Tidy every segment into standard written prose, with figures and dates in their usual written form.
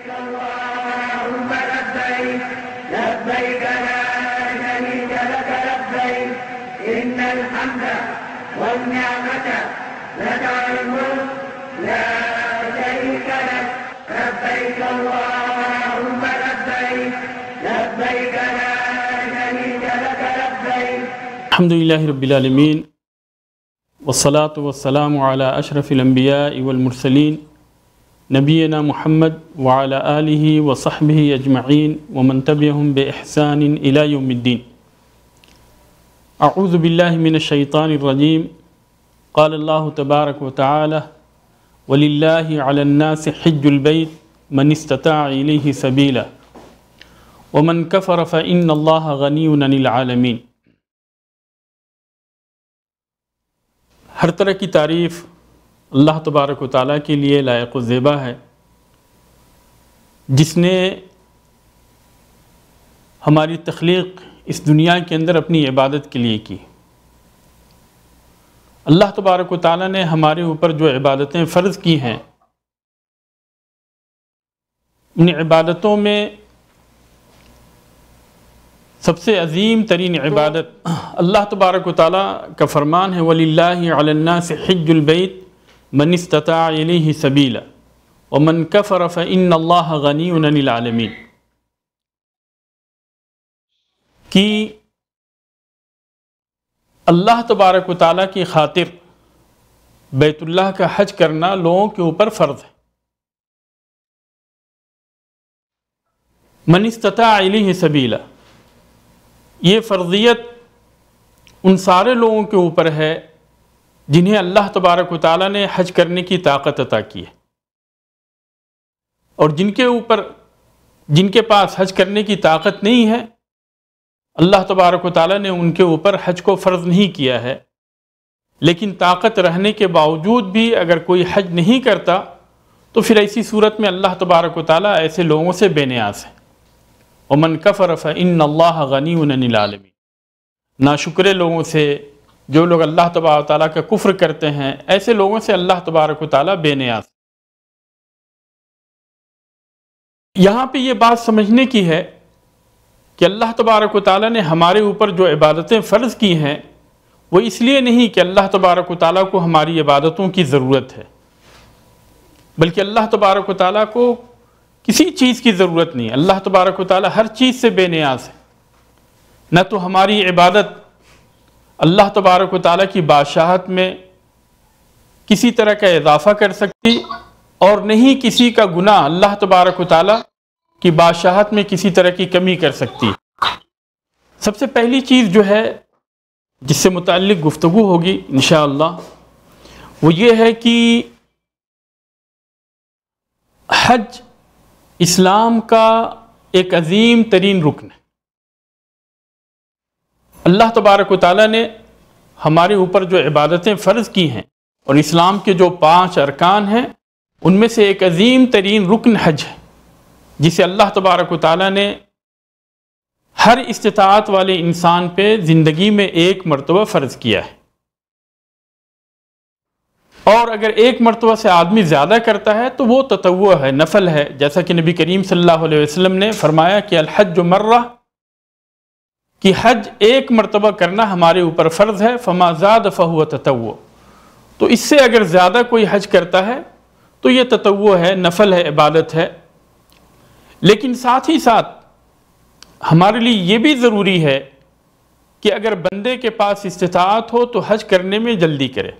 اللهم لبيك لبيك لا شريك لك لبيك إن الحمد والنعمة لك الملك لا شريك لك لبيك اللهم لبيك لبيك لا شريك لك لبيك. الحمد لله رب العالمين والصلاة والسلام على أشرف الأنبياء والمرسلين نبينا محمد وعلى آله وصحبه أجمعين ومن تبعهم بإحسان إلى يوم الدين. أعوذ بالله من الشيطان الرجيم. قال الله تبارك وتعالى ولله على الناس حج البيت من استطاع إليه سبيلا ومن كفر فإن الله غني عن العالمين. ہر طرح کی تعریف اللہ تبارک و تعالیٰ کے لیے لائق و زیبا ہے، جس نے ہماری تخلیق اس دنیا کے اندر اپنی عبادت کے لیے کی۔ اللہ تبارک و تعالیٰ نے ہمارے اوپر جو عبادتیں فرض کی ہیں، ان عبادتوں میں سب سے عظیم ترین عبادت اللہ تبارک و تعالیٰ کا فرمان ہے وَلِلَّهِ عَلَى النَّاسِ حِجُّ الْبَيْتِ مَنِ اسْتَطَاعَ إِلَيْهِ سَبِيلًا وَمَنْ كَفَرَ فَإِنَّ اللَّهَ غَنِيٌّ عَنِ الْعَالَمِينَ، کہ اللہ تبارک و تعالیٰ کی خاطر بیت اللہ کا حج کرنا لوگوں کے اوپر فرض ہے۔ مَنِ اسْتَطَاعَ إِلَيْهِ سَبِيلًا، یہ فرضیت ان سارے لوگوں کے اوپر ہے جنہیں اللہ تبارک و تعالیٰ نے حج کرنے کی طاقت عطا کی ہے، اور جن کے پاس حج کرنے کی طاقت نہیں ہے، اللہ تبارک و تعالیٰ نے ان کے اوپر حج کو فرض نہیں کیا ہے، لیکن طاقت رہنے کے باوجود بھی اگر کوئی حج نہیں کرتا تو پھر ایسی صورت میں اللہ تبارک و تعالیٰ ایسے لوگوں سے بے نیاز ہے۔ وَمَنْ كَفَرَ فَإِنَّ اللَّهَ غَنِيٌّ عَنِ الْعَالَمِينَ، ناشکرے لوگوں سے، جو لوگ اللہ تبارک و تعالیٰ کا کفر کرتے ہیں، ایسے لوگوں سے اللہ تبارک و تعالیٰ بے نیاز۔ یہاں پہ یہ بات سمجھنے کی ہے کہ اللہ تبارک و تعالیٰ نے ہمارے اوپر جو عبادتیں فرض کی ہیں، وہ اس لیے نہیں کہ اللہ تبارک و تعالیٰ کو ہماری عبادتوں کی ضرورت ہے، بلکہ اللہ تبارک و تعالیٰ کو کسی چیز کی ضرورت نہیں ہے۔ اللہ تبارک و تعالیٰ ہر چیز سے بے نیاز ہے، نہ تو ہماری عبادت اللہ تبارک و تعالیٰ کی بادشاہت میں کسی طرح کا اضافہ کر سکتی، اور نہیں کسی کا گناہ اللہ تبارک و تعالیٰ کی بادشاہت میں کسی طرح کی کمی کر سکتی۔ سب سے پہلی چیز جو ہے جس سے متعلق گفتگو ہوگی انشاءاللہ، وہ یہ ہے کہ حج اسلام کا ایک عظیم ترین رکن ہے۔ اللہ تبارک و تعالیٰ نے ہمارے اوپر جو عبادتیں فرض کی ہیں اور اسلام کے جو 5 ارکان ہیں، ان میں سے ایک عظیم ترین رکن حج ہے، جسے اللہ تبارک و تعالیٰ نے ہر استطاعت والے انسان پہ زندگی میں ایک مرتبہ فرض کیا ہے، اور اگر ایک مرتبہ سے آدمی زیادہ کرتا ہے تو وہ تطوع ہے، نفل ہے، جیسا کہ نبی کریم صلی اللہ علیہ وسلم نے فرمایا کہ الحج مرہ، کہ حج ایک مرتبہ کرنا ہمارے اوپر فرض ہے، فما زاد فہو تطوع، تو اس سے اگر زیادہ کوئی حج کرتا ہے تو یہ تطوع ہے، نفل ہے، عبادت ہے۔ لیکن ساتھ ہی ساتھ ہمارے لیے یہ بھی ضروری ہے کہ اگر بندے کے پاس استطاعت ہو تو حج کرنے میں جلدی کرے۔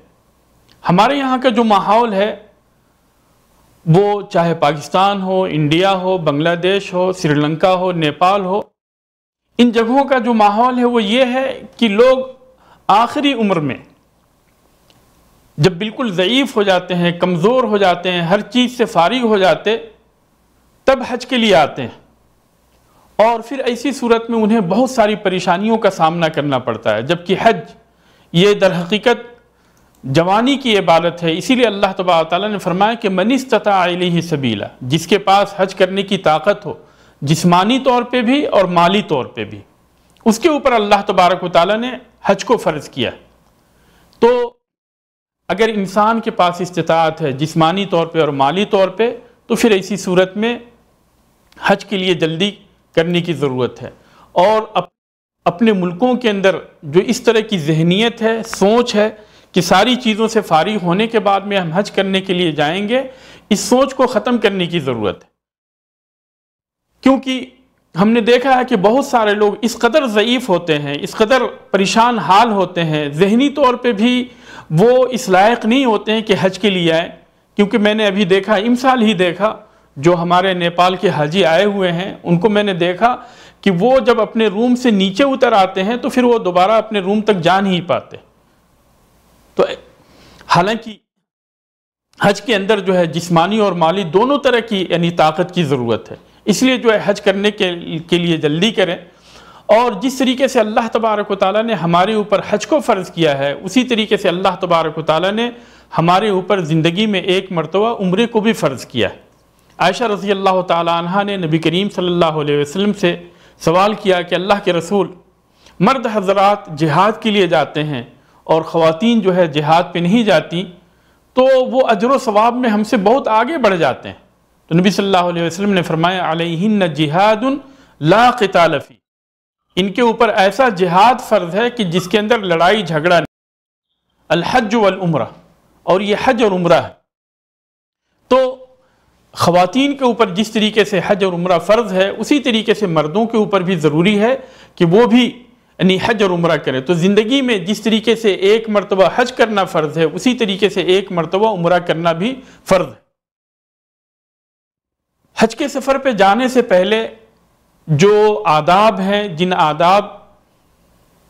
ہمارے یہاں کا جو ماحول ہے، وہ چاہے پاکستان ہو، انڈیا ہو، بنگلہ دیش ہو، سری لنکا ہو، نیپال ہو، ان جگہوں کا جو ماحول ہے وہ یہ ہے کہ لوگ آخری عمر میں جب بالکل ضعیف ہو جاتے ہیں، کمزور ہو جاتے ہیں، ہر چیز سے فارغ ہو جاتے، تب حج کے لیے آتے ہیں، اور پھر ایسی صورت میں انہیں بہت ساری پریشانیوں کا سامنا کرنا پڑتا ہے، جبکہ حج یہ در حقیقت جوانی کی عبادت ہے۔ اسی لیے اللہ تبارک و تعالیٰ نے فرمایا کہ من استطاع الیہ سبیلا، جس کے پاس حج کرنے کی طاقت ہو، جسمانی طور پہ بھی اور مالی طور پہ بھی، اس کے اوپر اللہ تبارک و تعالیٰ نے حج کو فرض کیا۔ تو اگر انسان کے پاس استطاعت ہے جسمانی طور پہ اور مالی طور پہ، تو پھر ایسی صورت میں حج کے لیے جلدی کرنے کی ضرورت ہے، اور اپنے ملکوں کے اندر جو اس طرح کی ذہنیت ہے، سوچ ہے کہ ساری چیزوں سے فارغ ہونے کے بعد میں ہم حج کرنے کے لیے جائیں گے، اس سوچ کو ختم کرنے کی ضرورت ہے۔ کیونکہ ہم نے دیکھا ہے کہ بہت سارے لوگ اس قدر ضعیف ہوتے ہیں، اس قدر پریشان حال ہوتے ہیں، ذہنی طور پہ بھی وہ اس لائق نہیں ہوتے ہیں کہ حج کے لیے آئیں۔ کیونکہ میں نے ابھی دیکھا، امسال ہی دیکھا، جو ہمارے نیپال کے حاجی آئے ہوئے ہیں ان کو میں نے دیکھا کہ وہ جب اپنے روم سے نیچے اتر آتے ہیں تو پھر وہ دوبارہ اپنے روم تک جا نہیں پاتے۔ تو حالانکہ حج کے اندر جو ہے جسمانی اور مالی دونوں طرح کی یعنی طاقت کی ضرورت ہے، اس لیے جو ہے حج کرنے کے لیے جلدی کریں۔ اور جس طریقے سے اللہ تبارک و تعالیٰ نے ہمارے اوپر حج کو فرض کیا ہے، اسی طریقے سے اللہ تبارک و تعالیٰ نے ہمارے اوپر زندگی میں ایک مرتبہ عمرے کو بھی فرض کیا ہے۔ عائشہ رضی اللہ تعالیٰ عنہ نے نبی کریم صلی اللہ علیہ وسلم سے سوال کیا کہ اللہ کے رسول، مرد حضرات جہاد کے لیے جاتے ہیں اور خواتین جو ہے جہاد پہ نہیں جاتی، تو وہ اجر و ثواب میں ہم سے بہت آگے بڑھ جاتے ہیں۔ تو نبی صلی اللہ علیہ وسلم نے فرمایا علیہن جہاد لا قتال فی، ان کے اوپر ایسا جہاد فرض ہے کہ جس کے اندر لڑائی جھگڑا نہیں، الحج والعمرہ، اور یہ حج اور عمرہ ہے۔ تو خواتین کے اوپر جس طریقے سے حج اور عمرہ فرض ہے، اسی طریقے سے مردوں کے اوپر بھی ضروری ہے کہ وہ بھی یعنی حج اور عمرہ کریں۔ تو زندگی میں جس طریقے سے ایک مرتبہ حج کرنا فرض ہے، اسی طریقے سے ایک مرتبہ عمرہ کرنا بھی فرض ہے۔ حج کے سفر پہ جانے سے پہلے جو آداب ہیں، جن آداب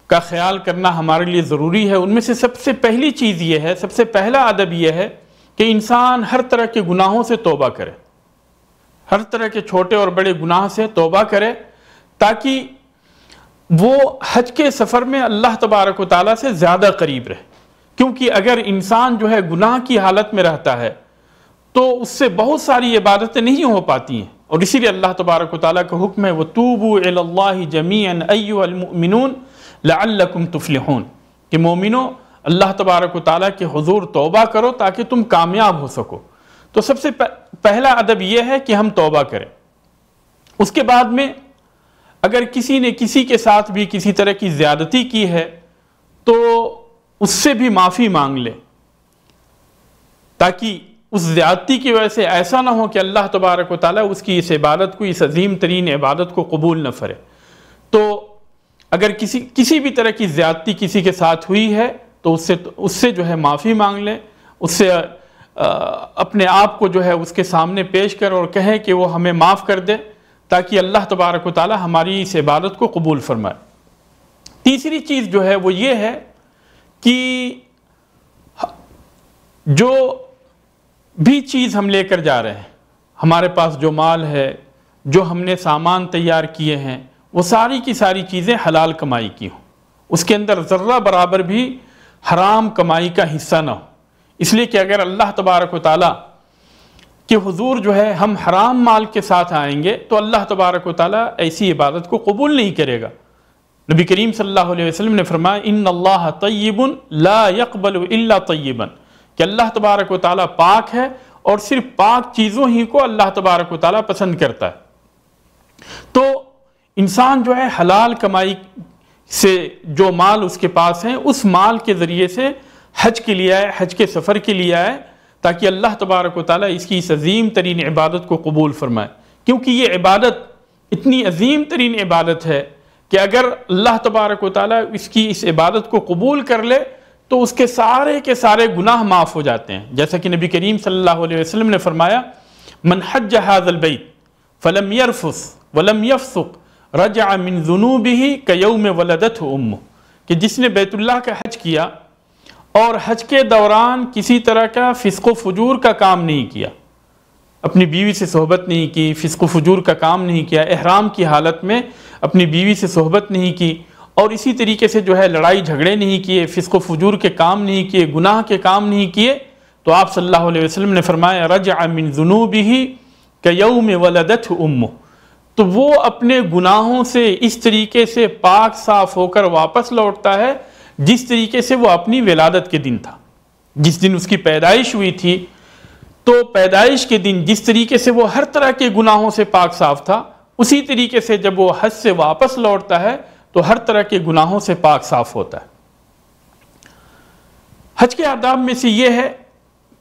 کا خیال کرنا ہمارے لیے ضروری ہے، ان میں سے سب سے پہلی چیز یہ ہے، سب سے پہلا ادب یہ ہے کہ انسان ہر طرح کے گناہوں سے توبہ کرے، ہر طرح کے چھوٹے اور بڑے گناہ سے توبہ کرے، تاکہ وہ حج کے سفر میں اللہ تبارک و تعالیٰ سے زیادہ قریب رہے۔ کیونکہ اگر انسان جو ہے گناہ کی حالت میں رہتا ہے تو اس سے بہت ساری عبادتیں نہیں ہو پاتی ہیں، اور اسی لیے اللہ تبارک و تعالیٰ کا حکم ہے وَتُوبُوا إِلَى اللَّهِ جَمِيعًا أَيُّهَا الْمُؤْمِنُونَ لَعَلَّكُمْ تُفْلِحُونَ، کہ مومنوں اللہ تبارک و تعالیٰ کے حضور توبہ کرو تاکہ تم کامیاب ہو سکو۔ تو سب سے پہلا ادب یہ ہے کہ ہم توبہ کریں۔ اس کے بعد میں اگر کسی نے کسی کے ساتھ بھی کسی طرح کی زیادتی کی ہے تو اس سے بھی معافی مانگ لے، تاکہ اس زیادتی کی وجہ سے ایسا نہ ہو کہ اللہ تبارک و تعالیٰ اس کی اس عبادت کو، اس عظیم ترین عبادت کو قبول نہ فرے۔ تو اگر کسی بھی طرح کی زیادتی کسی کے ساتھ ہوئی ہے تو اس سے جو ہے معافی مانگ لیں، اس سے اپنے آپ کو جو ہے اس کے سامنے پیش کر اور کہیں کہ وہ ہمیں معاف کر دے، تاکہ اللہ تبارک و تعالی ہماری اس عبادت کو قبول فرمائے۔ تیسری چیز جو ہے وہ یہ ہے کہ جو بھی چیز ہم لے کر جا رہے ہیں، ہمارے پاس جو مال ہے، جو ہم نے سامان تیار کیے ہیں، وہ ساری کی ساری چیزیں حلال کمائی کی ہوں، اس کے اندر ذرہ برابر بھی حرام کمائی کا حصہ نہ ہو۔ اس لیے کہ اگر اللہ تبارک و تعالیٰ کہ حضور جو ہے ہم حرام مال کے ساتھ آئیں گے تو اللہ تبارک و تعالیٰ ایسی عبادت کو قبول نہیں کرے گا۔ نبی کریم صلی اللہ علیہ وسلم نے فرمایا ان اللہ طیب لا يقبل الا طیبا، کہ اللہ تبارک و تعالیٰ پاک ہے اور صرف پاک چیزوں ہی کو اللہ تبارک و تعالیٰ پسند کرتا ہے۔ تو انسان جو ہے حلال کمائی سے جو مال اس کے پاس ہیں، اس مال کے ذریعے سے حج کے لیے آئے، حج کے سفر کے لیے آئے، تاکہ اللہ تبارک و تعالیٰ اس کی اس عظیم ترین عبادت کو قبول فرمائے۔ کیونکہ یہ عبادت اتنی عظیم ترین عبادت ہے کہ اگر اللہ تبارک و تعالیٰ اس کی اس عبادت کو قبول کر لے تو اس کے سارے گناہ معاف ہو جاتے ہیں۔ جیسا کہ نبی کریم صلی اللہ علیہ وسلم نے فرمایا من حج هذا البيت فلم يرفث ولم يفسق رجع من ذنوبه كيوم ولدته امه، کہ جس نے بیت اللہ کا حج کیا اور حج کے دوران کسی طرح کا فسق و فجور کا کام نہیں کیا، اپنی بیوی سے صحبت نہیں کی، فسق و فجور کا کام نہیں کیا، احرام کی حالت میں اپنی بیوی سے صحبت نہیں کی، اور اسی طریقے سے جو ہے لڑائی جھگڑے نہیں کیے، فسق و فجور کے کام نہیں کیے، گناہ کے کام نہیں کیے، تو آپ صلی اللہ علیہ وسلم نے فرمایا رجع من ذنوبہ کیوم ولدتہ امہ، تو وہ اپنے گناہوں سے اس طریقے سے پاک صاف ہو کر واپس لوٹتا ہے جس طریقے سے وہ اپنی ولادت کے دن تھا، جس دن اس کی پیدائش ہوئی تھی۔ تو پیدائش کے دن جس طریقے سے وہ ہر طرح کے گناہوں سے پاک صاف تھا، اسی طریقے سے جب وہ حج سے واپس لوٹتا ہے تو ہر طرح کے گناہوں سے پاک صاف ہوتا ہے۔ حج کے آداب میں سے یہ ہے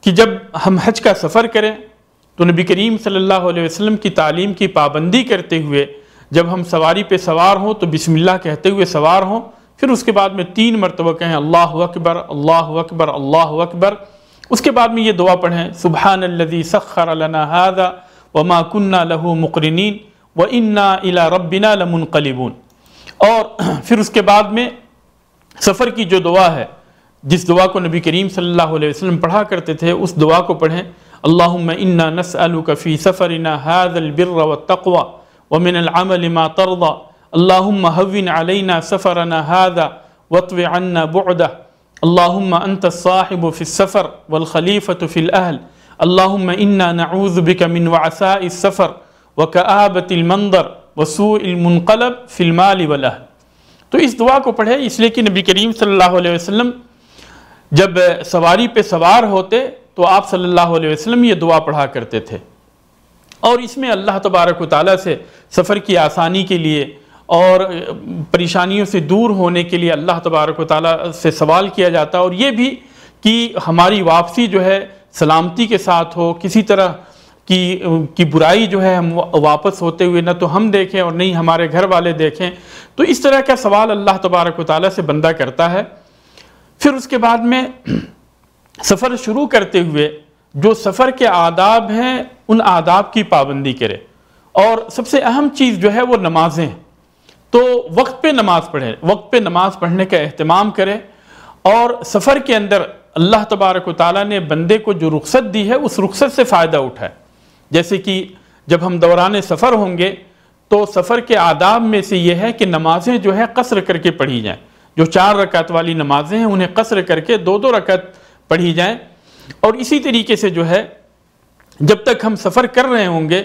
کہ جب ہم حج کا سفر کریں تو نبی کریم صلی اللہ علیہ وسلم کی تعلیم کی پابندی کرتے ہوئے جب ہم سواری پہ سوار ہوں تو بسم اللہ کہتے ہوئے سوار ہوں، پھر اس کے بعد میں 3 مرتبہ کہیں اللہ اکبر اللہ اکبر اللہ اکبر۔ اس کے بعد میں یہ دعا پڑھیں سبحان الذی سخر لنا ھذا وما كنا له مقرنین وانا الى ربنا لمنقلبون۔ اور پھر اس کے بعد میں سفر کی جو دعا ہے، جس دعا کو نبی کریم صلی اللہ علیہ وسلم پڑھا کرتے تھے، اس دعا کو پڑھیں اللہم انا نسألک فی سفرنا ھذا البر والتقوى ومن العمل ما ترضى اللہم ہون علینا سفرنا ھذا واطو عنا بعده اللہم انت الصاحب فی السفر والخلیفۃ فی الاہل اللہم انا نعوذ بک من وعثاء السفر وکآبۃ المنظر وسوء المنقلب فی المال والاہل۔ تو اس دعا کو پڑھے اس لیے کہ نبی کریم صلی اللہ علیہ وسلم جب سواری پہ سوار ہوتے تو آپ صلی اللہ علیہ وسلم یہ دعا پڑھا کرتے تھے، اور اس میں اللہ تبارک و تعالیٰ سے سفر کی آسانی کے لیے اور پریشانیوں سے دور ہونے کے لیے اللہ تبارک و تعالیٰ سے سوال کیا جاتا، اور یہ بھی کہ ہماری واپسی جو ہے سلامتی کے ساتھ ہو، کسی طرح کی برائی جو ہے ہم واپس ہوتے ہوئے نہ تو ہم دیکھیں اور نہیں ہمارے گھر والے دیکھیں۔ تو اس طرح کا سوال اللہ تبارک و تعالیٰ سے بندہ کرتا ہے۔ پھر اس کے بعد میں سفر شروع کرتے ہوئے جو سفر کے آداب ہیں ان آداب کی پابندی کرے، اور سب سے اہم چیز جو ہے وہ نمازیں ہیں، تو وقت پہ نماز پڑھے، وقت پہ نماز پڑھنے کا اہتمام کرے، اور سفر کے اندر اللہ تبارک و تعالیٰ نے بندے کو جو رخصت دی ہے اس رخصت سے فائدہ اٹھائے۔ جیسے کہ جب ہم دوران سفر ہوں گے تو سفر کے آداب میں سے یہ ہے کہ نمازیں جو ہے قصر کر کے پڑھی جائیں، جو 4 رکعت والی نمازیں ہیں انہیں قصر کر کے 2 رکعت پڑھی جائیں۔ اور اسی طریقے سے جو ہے جب تک ہم سفر کر رہے ہوں گے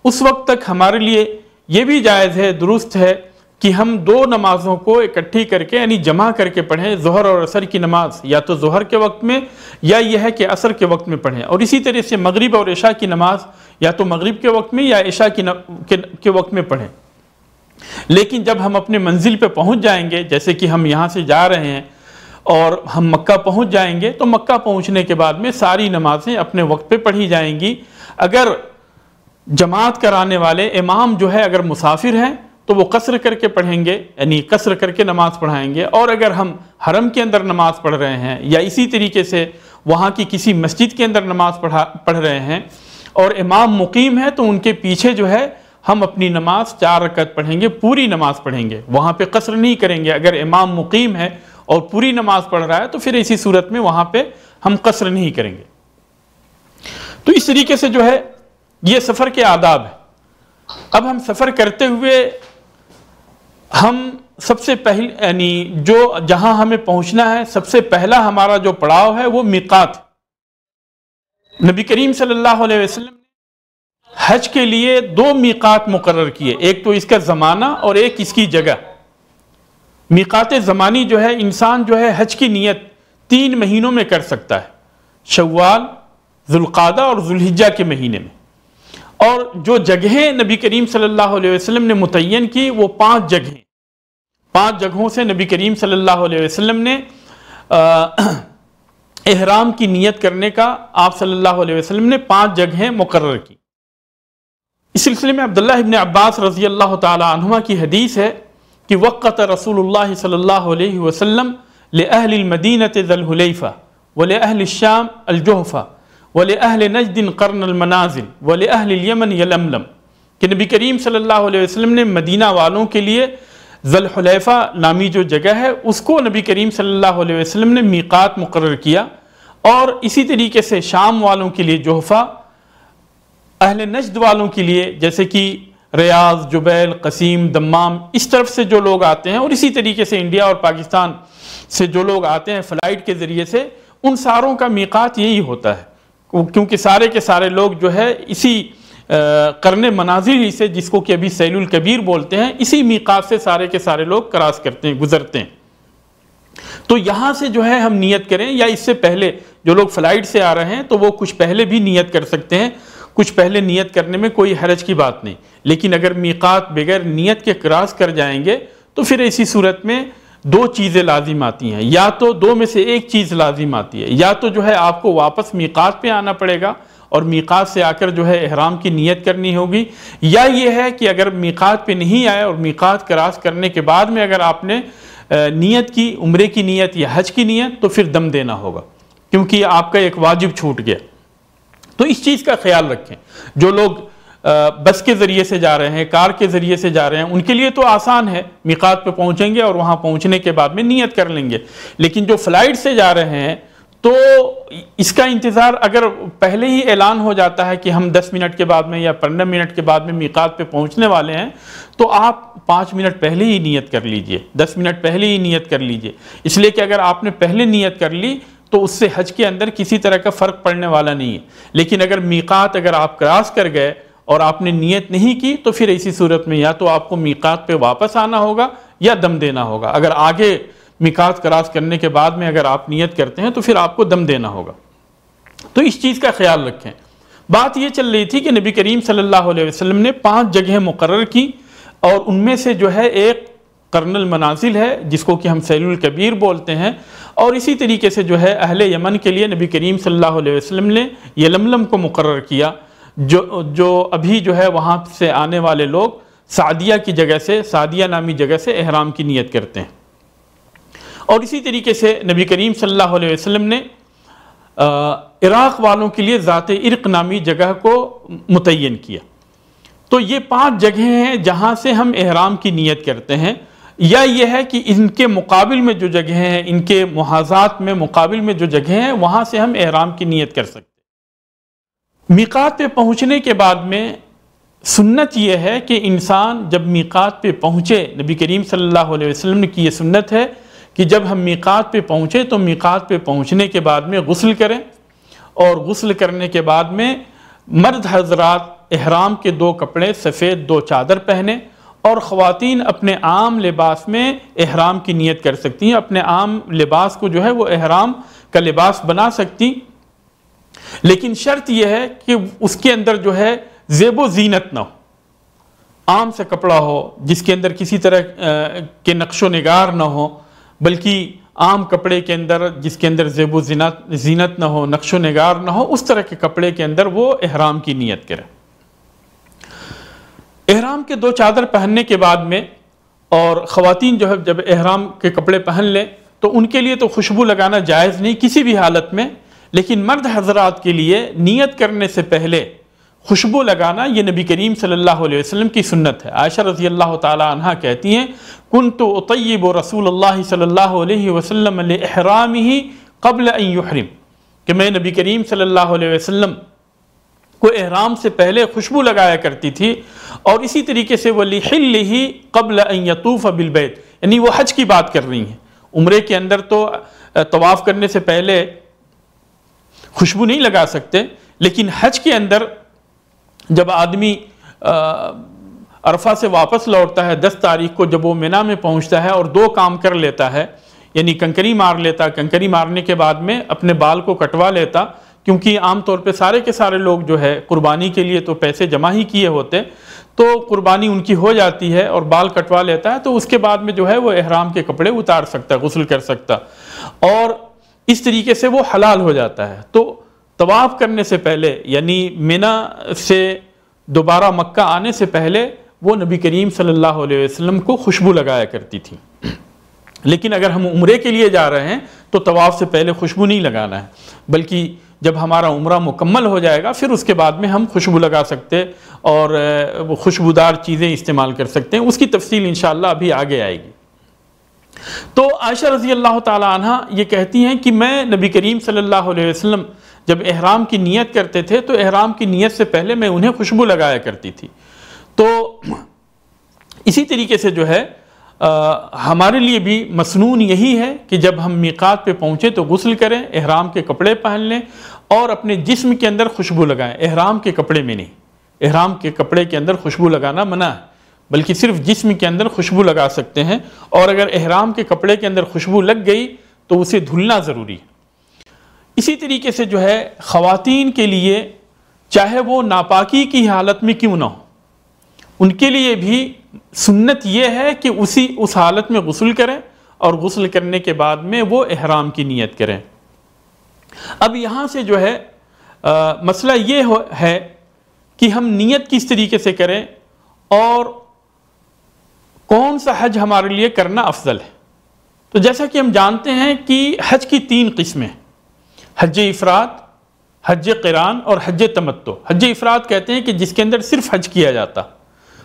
اس وقت تک ہمارے لیے یہ بھی جائز ہے، درست ہے کہ ہم 2 نمازوں کو اکٹھی کر کے یعنی جمع کر کے پڑھیں، ظہر اور عصر کی نماز یا تو ظہر کے وقت میں یا یہ ہے کہ عصر کے وقت میں پڑھیں، اور اسی طرح سے مغرب اور عشاء کی نماز یا تو مغرب کے وقت میں یا عشاء کے وقت میں پڑھیں۔ لیکن جب ہم اپنے منزل پہ پہنچ جائیں گے، جیسے کہ ہم یہاں سے جا رہے ہیں اور ہم مکہ پہنچ جائیں گے، تو مکہ پہنچنے کے بعد میں ساری نمازیں اپنے وقت پہ پڑھی جائیں گی۔ اگر جماعت کرانے والے امام جو ہے اگر مسافر ہیں تو وہ قصر کر کے پڑھیں گے، یعنی قصر کر کے نماز پڑھائیں گے، اور اگر ہم حرم کے اندر نماز پڑھ رہے ہیں یا اسی طریقے سے وہاں کی کسی مسجد کے اندر نماز پڑھ رہے ہیں اور امام مقیم ہے تو ان کے پیچھے جو ہے ہم اپنی نماز 4 رکعت پڑھیں گے، پوری نماز پڑھیں گے، وہاں پہ قصر نہیں کریں گے۔ اگر امام مقیم ہے اور پوری نماز پڑھ رہا ہے تو پھر اسی صورت میں وہاں پہ ہم قصر نہیں کریں گے۔ تو اس طریقے سے جو ہے یہ سفر کے آداب ہے۔ اب ہم سفر کرتے ہوئے ہم سب سے پہلے یعنی جو جہاں ہمیں پہنچنا ہے سب سے پہلا ہمارا جو پڑاؤ ہے وہ میقات۔ نبی کریم صلی اللہ علیہ وسلم نے حج کے لیے 2 میقات مقرر کیے، ایک تو اس کا زمانہ اور ایک اس کی جگہ۔ میقات زمانی جو ہے انسان جو ہے حج کی نیت 3 مہینوں میں کر سکتا ہے، شوال، ذوالقعدہ اور ذوالحجہ کے مہینے میں۔ اور جو جگہیں نبی کریم صلی اللہ علیہ وسلم نے متعین کی وہ 5 جگہیں، 5 جگہوں سے نبی کریم صلی اللہ علیہ وسلم نے احرام کی نیت کرنے کا آپ صلی اللہ علیہ وسلم نے 5 جگہیں مقرر کی۔ اس سلسلے میں عبداللہ ابن عباس رضی اللہ تعالی عنہما کی حدیث ہے کہ وقت رسول اللہ صلی اللہ علیہ وسلم لأہل المدینة ذی الحلیفہ ولأہل الشام الجحفہ وَلِأَهْلِ نَجْدٍ قَرْنَ الْمَنَازِلِ وَلِأَهْلِ الْيَمَنِ يَلَمْلَمْ، کہ نبی کریم صلی اللہ علیہ وسلم نے مدینہ والوں کے لیے ذی الحلیفہ نامی جو جگہ ہے اس کو نبی کریم صلی اللہ علیہ وسلم نے میقات مقرر کیا، اور اسی طریقے سے شام والوں کے لیے جحفہ، اہل نجد والوں کے لیے جیسے کہ ریاض، جبیل، قسیم، دمام، اس طرف سے جو لوگ آتے ہیں، اور اسی طریقے سے انڈیا اور پاکستان سے جو لوگ آتے ہیں فلائٹ کے ذریعے سے، ان ساروں کا میقات یہی ہوتا ہے، کیونکہ سارے کے سارے لوگ جو ہے اسی قرن منازل سے، جس کو کہ ابھی سیل الکبیر بولتے ہیں، اسی میقات سے سارے کے سارے لوگ کراس کرتے ہیں، گزرتے ہیں۔ تو یہاں سے جو ہے ہم نیت کریں، یا اس سے پہلے جو لوگ فلائٹ سے آ رہے ہیں تو وہ کچھ پہلے بھی نیت کر سکتے ہیں، کچھ پہلے نیت کرنے میں کوئی حرج کی بات نہیں. لیکن اگر میقات بغیر نیت کے کراس کر جائیں گے تو پھر ایسی صورت میں دو چیزیں لازم آتی ہیں، یا تو دو میں سے ایک چیز لازم آتی ہے، یا تو جو ہے آپ کو واپس میقات پہ آنا پڑے گا اور میقات سے آ کر جو ہے احرام کی نیت کرنی ہوگی، یا یہ ہے کہ اگر میقات پہ نہیں آئے اور میقات کراس کرنے کے بعد میں اگر آپ نے نیت کی، عمرے کی نیت یا حج کی نیت، تو پھر دم دینا ہوگا، کیونکہ آپ کا ایک واجب چھوٹ گیا. تو اس چیز کا خیال رکھیں. جو لوگ بس کے ذریعے سے جا رہے ہیں، کار کے ذریعے سے جا رہے ہیں، ان کے لیے تو آسان ہے، میقات پہ پہنچیں گے اور وہاں پہنچنے کے بعد میں نیت کر لیں گے. لیکن جو فلائٹ سے جا رہے ہیں تو اس کا انتظار اگر پہلے ہی اعلان ہو جاتا ہے کہ ہم 10 منٹ کے بعد میں یا 15 منٹ کے بعد میں میقات پہ پہنچنے والے ہیں، تو آپ 5 منٹ پہلے ہی نیت کر لیجئے، 10 منٹ پہلے ہی نیت کر لیجئے. اس لیے کہ اگر آپ نے پہلے نیت کر لی تو اس سے حج کے اندر کسی طرح کا فرق پڑنے والا نہیں ہے. لیکن اگر میقات اگر آپ کراس کر گئے اور آپ نے نیت نہیں کی تو پھر ایسی صورت میں یا تو آپ کو میقات پہ واپس آنا ہوگا یا دم دینا ہوگا. اگر آگے میقات کراس کرنے کے بعد میں اگر آپ نیت کرتے ہیں تو پھر آپ کو دم دینا ہوگا. تو اس چیز کا خیال رکھیں. بات یہ چل رہی تھی کہ نبی کریم صلی اللہ علیہ وسلم نے 5 جگہیں مقرر کی، اور ان میں سے جو ہے ایک قرن المنازل ہے جس کو کہ ہم سیل الکبیر بولتے ہیں، اور اسی طریقے سے جو ہے اہل یمن کے لیے نبی کریم صلی اللہ علیہ وسلم نے یلملم کو مقرر کیا، جو ابھی جو ہے وہاں سے آنے والے لوگ سعدیہ کی جگہ سے، سعدیہ نامی جگہ سے احرام کی نیت کرتے ہیں. اور اسی طریقے سے نبی کریم صلی اللہ علیہ وسلم نے عراق والوں کے لیے ذات عرق نامی جگہ کو متعین کیا. تو یہ 5 جگہیں ہیں جہاں سے ہم احرام کی نیت کرتے ہیں، یا یہ ہے کہ ان کے مقابل میں جو جگہیں ہیں، ان کے محاذات میں مقابل میں جو جگہیں ہیں وہاں سے ہم احرام کی نیت کر سکتے ہیں. میقات پہ پہنچنے کے بعد میں سنت یہ ہے کہ انسان جب میقات پہ پہنچے، نبی کریم صلی اللہ علیہ وسلم کی یہ سنت ہے کہ جب ہم میقات پہ پہنچے تو میقات پہ پہنچنے کے بعد میں غسل کریں، اور غسل کرنے کے بعد میں مرد حضرات احرام کے 2 کپڑے سفید 2 چادر پہنے، اور خواتین اپنے عام لباس میں احرام کی نیت کر سکتی ہیں. اپنے عام لباس کو جو ہے وہ احرام کا لباس بنا سکتی، لیکن شرط یہ ہے کہ اس کے اندر جو ہے زیب و زینت نہ ہو. عام سے کپڑا ہو جس کے اندر کسی طرح کے نقش و نگار نہ ہو، بلکہ عام کپڑے کے اندر جس کے اندر زیب و زینت نہ ہو، نقش و نگار نہ ہو، اس طرح کے کپڑے کے اندر وہ احرام کی نیت کرے. احرام کے 2 چادر پہننے کے بعد میں، اور خواتین جو ہے جب احرام کے کپڑے پہن لیں تو ان کے لیے تو خوشبو لگانا جائز نہیں کسی بھی حالت میں، لیکن مرد حضرات کے لیے نیت کرنے سے پہلے خوشبو لگانا یہ نبی کریم صلی اللہ علیہ وسلم کی سنت ہے. عائشہ رضی اللہ تعالی عنہ کہتی ہیں کنت اطیب رسول اللہ صلی اللہ علیہ وسلم لإحرامہ قبل ان یحرم، کہ میں نبی کریم صلی اللہ علیہ وسلم کو احرام سے پہلے خوشبو لگایا کرتی تھی. اور اسی طریقے سے وَلِحِلِّهِ قَبْلَ أَن يَطُوفَ بِالْبَيْتِ، یعنی وہ حج کی بات کر رہی ہیں. عمرے کے اندر تو طواف کرنے سے پہلے خوشبو نہیں لگا سکتے، لیکن حج کے اندر جب آدمی عرفہ سے واپس لوٹتا ہے 10 تاریخ کو، جب وہ منی میں پہنچتا ہے اور 2 کام کر لیتا ہے، یعنی کنکری مار لیتا، کنکری مارنے کے بعد میں اپنے بال کو کٹوا لیتا، کیونکہ عام طور پہ سارے کے سارے لوگ جو ہے قربانی کے لیے تو پیسے جمع ہی کیے ہوتے، تو قربانی ان کی ہو جاتی ہے اور بال کٹوا لیتا ہے، تو اس کے بعد میں جو ہے وہ احرام کے کپڑے اتار سکتا ہے، غسل کر سکتا، اور اس طریقے سے وہ حلال ہو جاتا ہے. تو طواف کرنے سے پہلے، یعنی منی سے دوبارہ مکہ آنے سے پہلے، وہ نبی کریم صلی اللہ علیہ وسلم کو خوشبو لگایا کرتی تھی. لیکن اگر ہم عمرے کے لیے جا رہے ہیں تو طواف سے پہلے خوشبو نہیں لگانا ہے، بلکہ جب ہمارا عمرہ مکمل ہو جائے گا پھر اس کے بعد میں ہم خوشبو لگا سکتے اور وہ خوشبودار چیزیں استعمال کر سکتے ہیں. اس کی تفصیل انشاءاللہ ابھی آگے آئے گی. تو عائشہ رضی اللہ تعالی عنہ یہ کہتی ہیں کہ میں نبی کریم صلی اللہ علیہ وسلم جب احرام کی نیت کرتے تھے تو احرام کی نیت سے پہلے میں انہیں خوشبو لگایا کرتی تھی. تو اسی طریقے سے جو ہے ہمارے لیے بھی مسنون یہی ہے کہ جب ہم میقات پہ پہنچے تو غسل کریں، احرام کے کپڑے پہن لیں اور اپنے جسم کے اندر خوشبو لگائیں، احرام کے کپڑے میں نہیں. احرام کے کپڑے کے اندر خوشبو لگانا منع ہے، بلکہ صرف جسم کے اندر خوشبو لگا سکتے ہیں. اور اگر احرام کے کپڑے کے اندر خوشبو لگ گئی تو اسے دھلنا ضروری ہے۔ اسی طریقے سے جو ہے خواتین کے لیے چاہے وہ ناپاکی کی حالت میں کیوں نہ ہو، ان کے لیے بھی سنت یہ ہے کہ اس حالت میں غسل کریں اور غسل کرنے کے بعد میں وہ احرام کی نیت کریں۔ اب یہاں سے جو ہے مسئلہ یہ ہے کہ ہم نیت کس طریقے سے کریں اور کون سا حج ہمارے لیے کرنا افضل ہے۔ تو جیسا کہ ہم جانتے ہیں کہ حج کی 3 قسمیں، حج افراد، حج قران اور حج تمتع۔ حج افراد کہتے ہیں کہ جس کے اندر صرف حج کیا جاتا،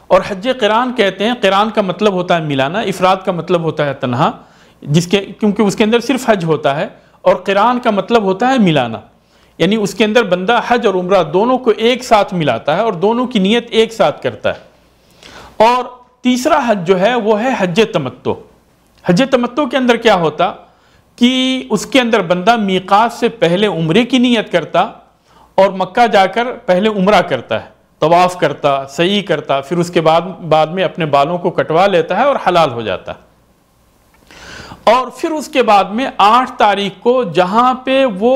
اور حج قران کہتے ہیں، قران کا مطلب ہوتا ہے ملانا، افراد کا مطلب ہوتا ہے تنہا، کیونکہ اس کے اندر صرف حج ہوتا ہے، اور قران کا مطلب ہوتا ہے ملانا، یعنی اس کے اندر بندہ حج اور عمرہ دونوں کو ایک ساتھ ملاتا ہے اور دونوں کی نیت ایک ساتھ کرتا ہے۔ اور تیسرا حج جو ہے وہ ہے حج تمتع۔ حج تمتع کے اندر کیا ہوتا کہ اس کے اندر بندہ میقات سے پہلے عمرے کی نیت کرتا اور مکہ جا کر پہلے عمرہ کرتا ہے، طواف کرتا، سعی کرتا، پھر اس کے بعد میں اپنے بالوں کو کٹوا لیتا ہے اور حلال ہو جاتا ہے۔ اور پھر اس کے بعد میں 8 تاریخ کو جہاں پہ وہ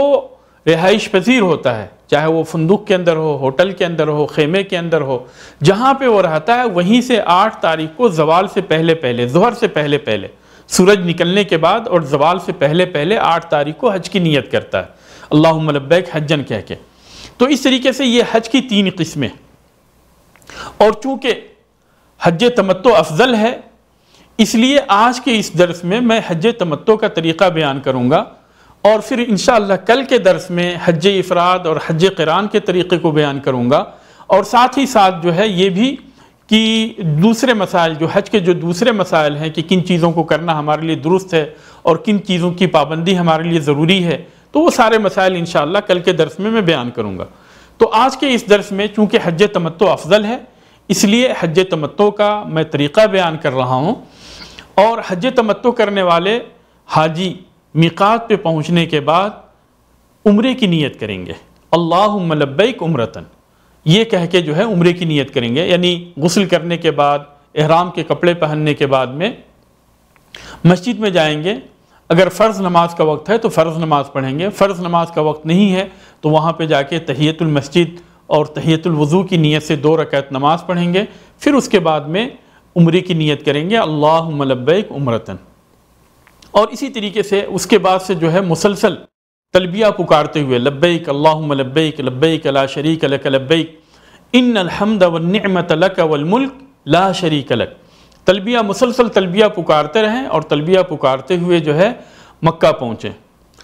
رہائش پذیر ہوتا ہے، چاہے وہ فندق کے اندر ہو، ہوٹل کے اندر ہو، خیمے کے اندر ہو، جہاں پہ وہ رہتا ہے وہیں سے 8 تاریخ کو زوال سے پہلے ظہر سے پہلے سورج نکلنے کے بعد اور زوال سے پہلے 8 تاریخ کو حج کی نیت کرتا ہے، اللہم لبیک حجن کہہ کے۔ تو اس طریقے سے یہ حج کی 3 قسمیں، اور چونکہ حج تمتع افضل ہے اس لیے آج کے اس درس میں میں حج تمتع کا طریقہ بیان کروں گا، اور پھر انشاءاللہ کل کے درس میں حج افراد اور حج قران کے طریقے کو بیان کروں گا، اور ساتھ ہی ساتھ جو ہے یہ بھی کہ دوسرے مسائل، جو حج کے جو دوسرے مسائل ہیں کہ کن چیزوں کو کرنا ہمارے لیے درست ہے اور کن چیزوں کی پابندی ہمارے لیے ضروری ہے، تو وہ سارے مسائل انشاءاللہ کل کے درس میں بیان کروں گا۔ تو آج کے اس درس میں چونکہ حج تمتع افضل ہے اس لیے حج تمتع کا میں طریقہ بیان کر رہا ہوں، اور حج تمتع کرنے والے حاجی میقات پہ پہنچنے کے بعد عمرے کی نیت کریں گے، اللہم لبیک عمرتن، یہ کہہ کے جو ہے عمرے کی نیت کریں گے، یعنی غسل کرنے کے بعد، احرام کے کپڑے پہننے کے بعد میں مسجد میں جائیں گے، اگر فرض نماز کا وقت ہے تو فرض نماز پڑھیں گے، فرض نماز کا وقت نہیں ہے تو وہاں پہ جا کے تحیۃ المسجد اور تحیۃ الوضو کی نیت سے 2 رکعت نماز پڑھیں گے، پھر اس کے بعد میں عمرے کی نیت کریں گے، اللہم لبیک عمرتن۔ اور اسی طریقے سے اس کے بعد سے جو ہے مسلسل تلبیہ پکارتے ہوئے لبیک اللہم لبیک لبیک لا شریک لک لبیک ان الحمد والنعمت لک والملک لا شریک لک، تلبیہ مسلسل تلبیہ پکارتے رہیں، اور تلبیہ پکارتے ہوئے جو ہے مکہ پہنچیں۔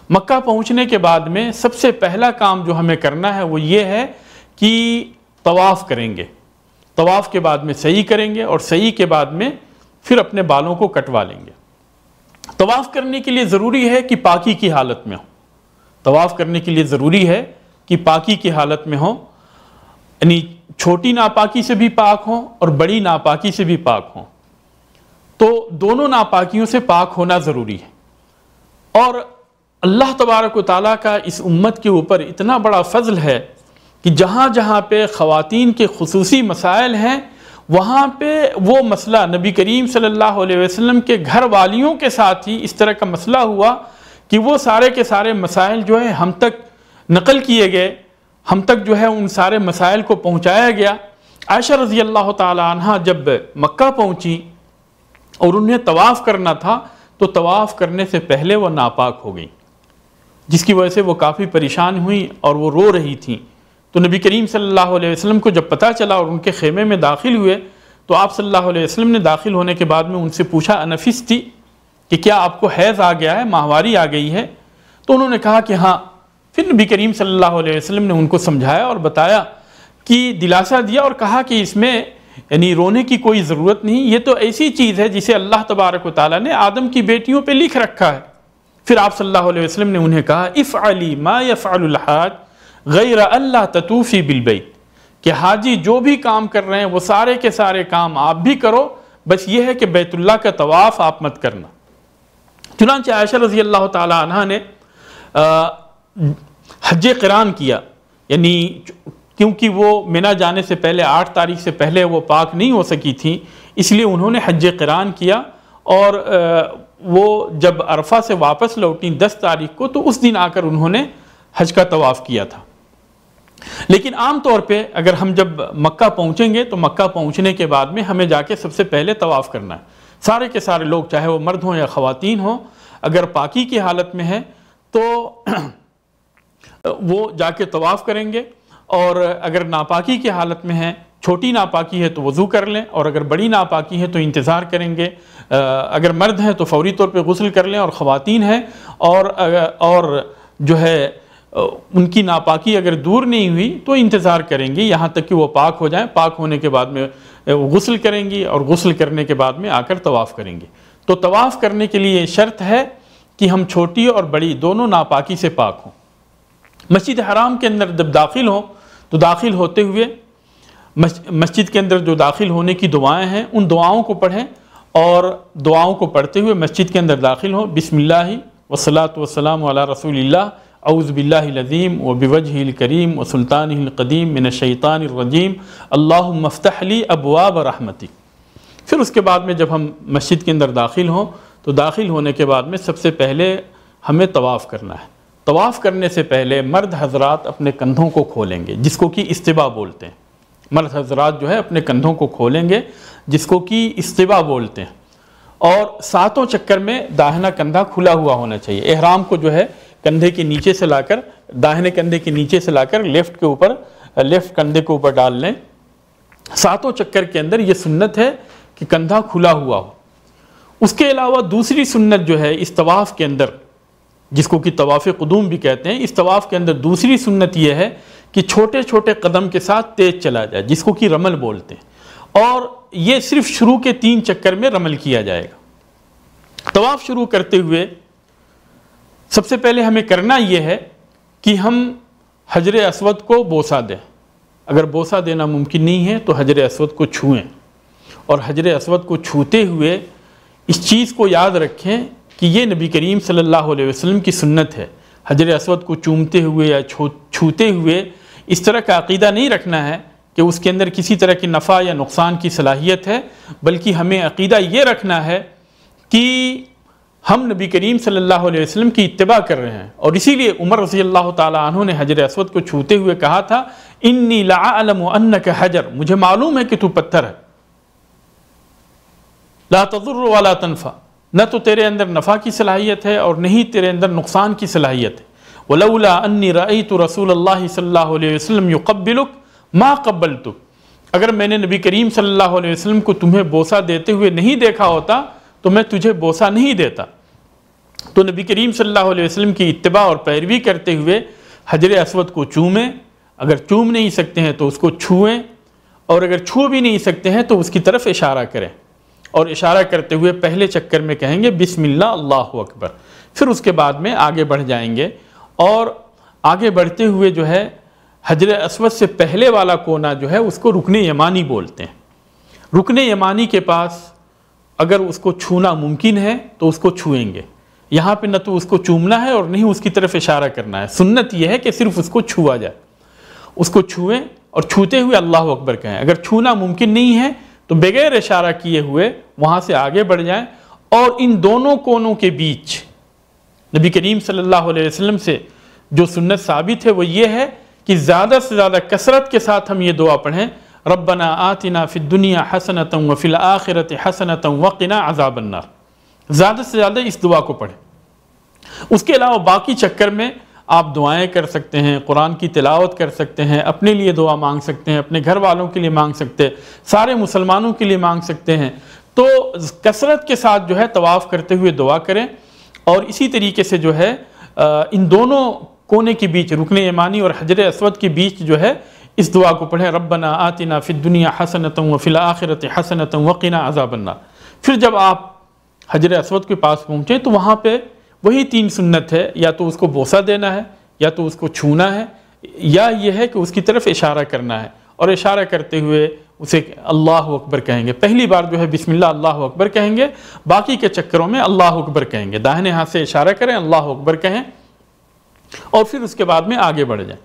مکہ پہنچنے کے بعد میں سب سے پہلا کام جو ہمیں کرنا ہے وہ یہ ہے کہ طواف کریں گے، طواف کے بعد میں سعی کریں گے، اور سعی کے بعد میں پھر اپنے بالوں کو کٹوا لیں گے۔ طواف کرنے کے لیے ضروری ہے کہ پاکی کی حالت میں ہو، طواف کرنے کے لیے ضروری ہے کہ پاکی کی حالت میں ہو، یعنی چھوٹی ناپاکی سے بھی پاک ہوں اور بڑی ناپاکی سے بھی پاک ہوں، تو دونوں ناپاکیوں سے پاک ہونا ضروری ہے۔ اور اللہ تبارک و تعالیٰ کا اس امت کے اوپر اتنا بڑا فضل ہے کہ جہاں جہاں پہ خواتین کے خصوصی مسائل ہیں وہاں پہ وہ مسئلہ نبی کریم صلی اللہ علیہ وسلم کے گھر والیوں کے ساتھ ہی اس طرح کا مسئلہ ہوا کہ وہ سارے کے سارے مسائل جو ہے ہم تک نقل کیے گئے، ہم تک جو ہے ان سارے مسائل کو پہنچایا گیا۔ عائشہ رضی اللہ تعالی عنہ جب مکہ پہنچی اور انہیں طواف کرنا تھا تو طواف کرنے سے پہلے وہ ناپاک ہو گئی، جس کی وجہ سے وہ کافی پریشان ہوئی اور وہ رو رہی تھیں۔ تو نبی کریم صلی اللہ علیہ وسلم کو جب پتہ چلا اور ان کے خیمے میں داخل ہوئے تو آپ صلی اللہ علیہ وسلم نے داخل ہونے کے بعد میں ان سے پوچھا انفس تھی کہ کیا آپ کو حیض آ گیا ہے، ماہواری آ گئی ہے؟ تو انہوں نے کہا کہ ہاں۔ پھر نبی کریم صلی اللہ علیہ وسلم نے ان کو سمجھایا اور بتایا کہ دلاسا دیا اور کہا کہ اس میں یعنی رونے کی کوئی ضرورت نہیں، یہ تو ایسی چیز ہے جسے اللہ تبارک و تعالیٰ نے آدم کی بیٹیوں پہ لکھ رکھا ہے۔ پھر آپ صلی اللہ علیہ وسلم نے انہیں کہا افعلی ما یفعل الحاج غیر اللہ تطوفی بالبیت، کہ حاجی جو بھی کام کر رہے ہیں وہ سارے کے سارے کام آپ بھی کرو، بس یہ ہے کہ بیت اللہ کا طواف آپ مت کرنا۔ چنانچہ عائشہ رضی اللہ تعالی عنہ نے حج قران کیا، یعنی کیونکہ وہ منا جانے سے پہلے 8 تاریخ سے پہلے وہ پاک نہیں ہو سکی تھیں، اس لیے انہوں نے حج قران کیا، اور وہ جب عرفہ سے واپس لوٹیں 10 تاریخ کو، تو اس دن آ کر انہوں نے حج کا طواف کیا تھا۔ لیکن عام طور پہ اگر ہم جب مکہ پہنچیں گے تو مکہ پہنچنے کے بعد میں ہمیں جا کے سب سے پہلے طواف کرنا ہے۔ سارے کے سارے لوگ، چاہے وہ مرد ہوں یا خواتین ہوں، اگر پاکی کی حالت میں ہیں تو وہ جا کے طواف کریں گے، اور اگر ناپاکی کی حالت میں ہیں، چھوٹی ناپاکی ہے تو وضو کر لیں، اور اگر بڑی ناپاکی ہے تو انتظار کریں گے۔ اگر مرد ہیں تو فوری طور پہ غسل کر لیں، اور خواتین ہیں اور جو ہے ان کی ناپاکی اگر دور نہیں ہوئی تو انتظار کریں گی یہاں تک کہ وہ پاک ہو جائیں۔ پاک ہونے کے بعد میں غسل کریں گی، اور غسل کرنے کے بعد میں آ کر طواف کریں گے۔ تو طواف کرنے کے لیے شرط ہے کہ ہم چھوٹی اور بڑی دونوں ناپاکی سے پاک ہوں۔ مسجد حرام کے اندر جب داخل ہوں تو داخل ہوتے ہوئے مسجد کے اندر جو داخل ہونے کی دعائیں ہیں ان دعاؤں کو پڑھیں، اور دعاؤں کو پڑھتے ہوئے مسجد کے اندر داخل ہوں۔ بسم اللہ والصلاۃ والسلام علی رسول اللہ، اعوذ باللہ العظیم وبوجہہ الکریم وسلطانہ القدیم من الشیطان الرجیم، اللہم افتح لی ابواب رحمتک۔ پھر اس کے بعد میں جب ہم مسجد کے اندر داخل ہوں تو داخل ہونے کے بعد میں سب سے پہلے ہمیں طواف کرنا ہے۔ طواف کرنے سے پہلے مرد حضرات اپنے کندھوں کو کھولیں گے، جس کو کہ استوا بولتے ہیں۔ مرد حضرات جو ہے اپنے کندھوں کو کھولیں گے، جس کو کہ استوا بولتے ہیں، اور 7 چکر میں داہنا کندھا کھلا ہوا ہونا چاہیے۔ احرام کو جو ہے کندھے کے نیچے سے لا کر، داہنے کندھے کے نیچے سے لا کر لیفٹ کندھے کے اوپر ڈال لیں۔ 7 چکر کے اندر یہ سنت ہے کہ کندھا کھلا ہوا ہو۔ اس کے علاوہ دوسری سنت جو ہے اس طواف کے اندر، جس کو کہ طواف قدوم بھی کہتے ہیں، اس طواف کے اندر دوسری سنت یہ ہے کہ چھوٹے چھوٹے قدم کے ساتھ تیز چلا جائے، جس کو کہ رمل بولتے ہیں، اور یہ صرف شروع کے 3 چکر میں رمل کیا جائے گا۔ طواف شروع کرتے ہوئے سب سے پہلے ہمیں کرنا یہ ہے کہ ہم حجر اسود کو بوسہ دیں۔ اگر بوسہ دینا ممکن نہیں ہے تو حجر اسود کو چھوئیں، اور حجر اسود کو چھوتے ہوئے اس چیز کو یاد رکھیں کہ یہ نبی کریم صلی اللہ علیہ وسلم کی سنت ہے۔ حجر اسود کو چومتے ہوئے یا چھوتے ہوئے اس طرح کا عقیدہ نہیں رکھنا ہے کہ اس کے اندر کسی طرح کی نفع یا نقصان کی صلاحیت ہے، بلکہ ہمیں عقیدہ یہ رکھنا ہے کہ ہم نبی کریم صلی اللہ علیہ وسلم کی اتباع کر رہے ہیں۔ اور اسی لیے عمر رضی اللہ تعالی عنہ نے حجر اسود کو چھوتے ہوئے کہا تھا، انی لأعلم انک حجر، مجھے معلوم ہے کہ تو پتھر ہے، لا تضر ولا تنفع، نہ تو تیرے اندر نفع کی صلاحیت ہے اور نہیں تیرے اندر نقصان کی صلاحیت ہے۔ ولولا انی رأیت رسول اللہ صلی اللہ علیہ وسلم یقبلک ما قبلتک، اگر میں نے نبی کریم صلی اللہ علیہ وسلم کو تمہیں بوسہ دیتے ہوئے نہیں دیکھا ہوتا تو میں تجھے بوسہ نہیں دیتا۔ تو نبی کریم صلی اللہ علیہ وسلم کی اتباع اور پیروی کرتے ہوئے حجر اسود کو چومیں، اگر چوم نہیں سکتے ہیں تو اس کو چھوئیں، اور اگر چھو بھی نہیں سکتے ہیں تو اس کی طرف اشارہ کریں، اور اشارہ کرتے ہوئے پہلے چکر میں کہیں گے بسم اللہ اللہ اکبر۔ پھر اس کے بعد میں آگے بڑھ جائیں گے، اور آگے بڑھتے ہوئے جو ہے حجر اسود سے پہلے والا کونا جو ہے اس کو رکن یمانی بولتے ہیں۔ رکن یمانی کے پاس اگر اس کو چھونا ممکن ہے تو اس کو چھوئیں گے۔ یہاں پہ نہ تو اس کو چومنا ہے اور نہیں اس کی طرف اشارہ کرنا ہے، سنت یہ ہے کہ صرف اس کو چھوا جائے، اس کو چھوئیں اور چھوتے ہوئے اللہ اکبر کہیں۔ اگر چھونا ممکن نہیں ہے تو بغیر اشارہ کیے ہوئے وہاں سے آگے بڑھ جائیں، اور ان دونوں کونوں کے بیچ نبی کریم صلی اللہ علیہ وسلم سے جو سنت ثابت ہے وہ یہ ہے کہ زیادہ سے زیادہ کثرت کے ساتھ ہم یہ دعا پڑھیں، ربنا آتنا فی الدنیا حسنۃ وفی الآخرۃ حسنۃ وقنا عذاب النار۔ زیادہ سے زیادہ اس دعا کو پڑھیں۔ اس کے علاوہ باقی چکر میں آپ دعائیں کر سکتے ہیں، قرآن کی تلاوت کر سکتے ہیں، اپنے لیے دعا مانگ سکتے ہیں، اپنے گھر والوں کے لیے مانگ سکتے ہیں، سارے مسلمانوں کے لیے مانگ سکتے ہیں۔ تو کثرت کے ساتھ جو ہے طواف کرتے ہوئے دعا کریں، اور اسی طریقے سے جو ہے ان دونوں کونے کے بیچ، رکن یمانی اور حجر اسود کے بیچ جو ہے اس دعا کو پڑھیں، ربنا آتنا فی الدنیا حسنۃ وفی الآخرۃ حسنۃ وقنا عذاب النار۔ پھر جب آپ حجر اسود کے پاس پہنچیں تو وہاں پہ وہی 3 سنت ہے، یا تو اس کو بوسہ دینا ہے، یا تو اس کو چھونا ہے، یا یہ ہے کہ اس کی طرف اشارہ کرنا ہے، اور اشارہ کرتے ہوئے اسے اللہ اکبر کہیں گے۔ پہلی بار جو ہے بسم اللہ اللہ اکبر کہیں گے، باقی کے چکروں میں اللہ اکبر کہیں گے، داہنے ہاتھ سے اشارہ کریں، اللہ اکبر کہیں، اور پھر اس کے بعد میں آگے بڑھ جائیں۔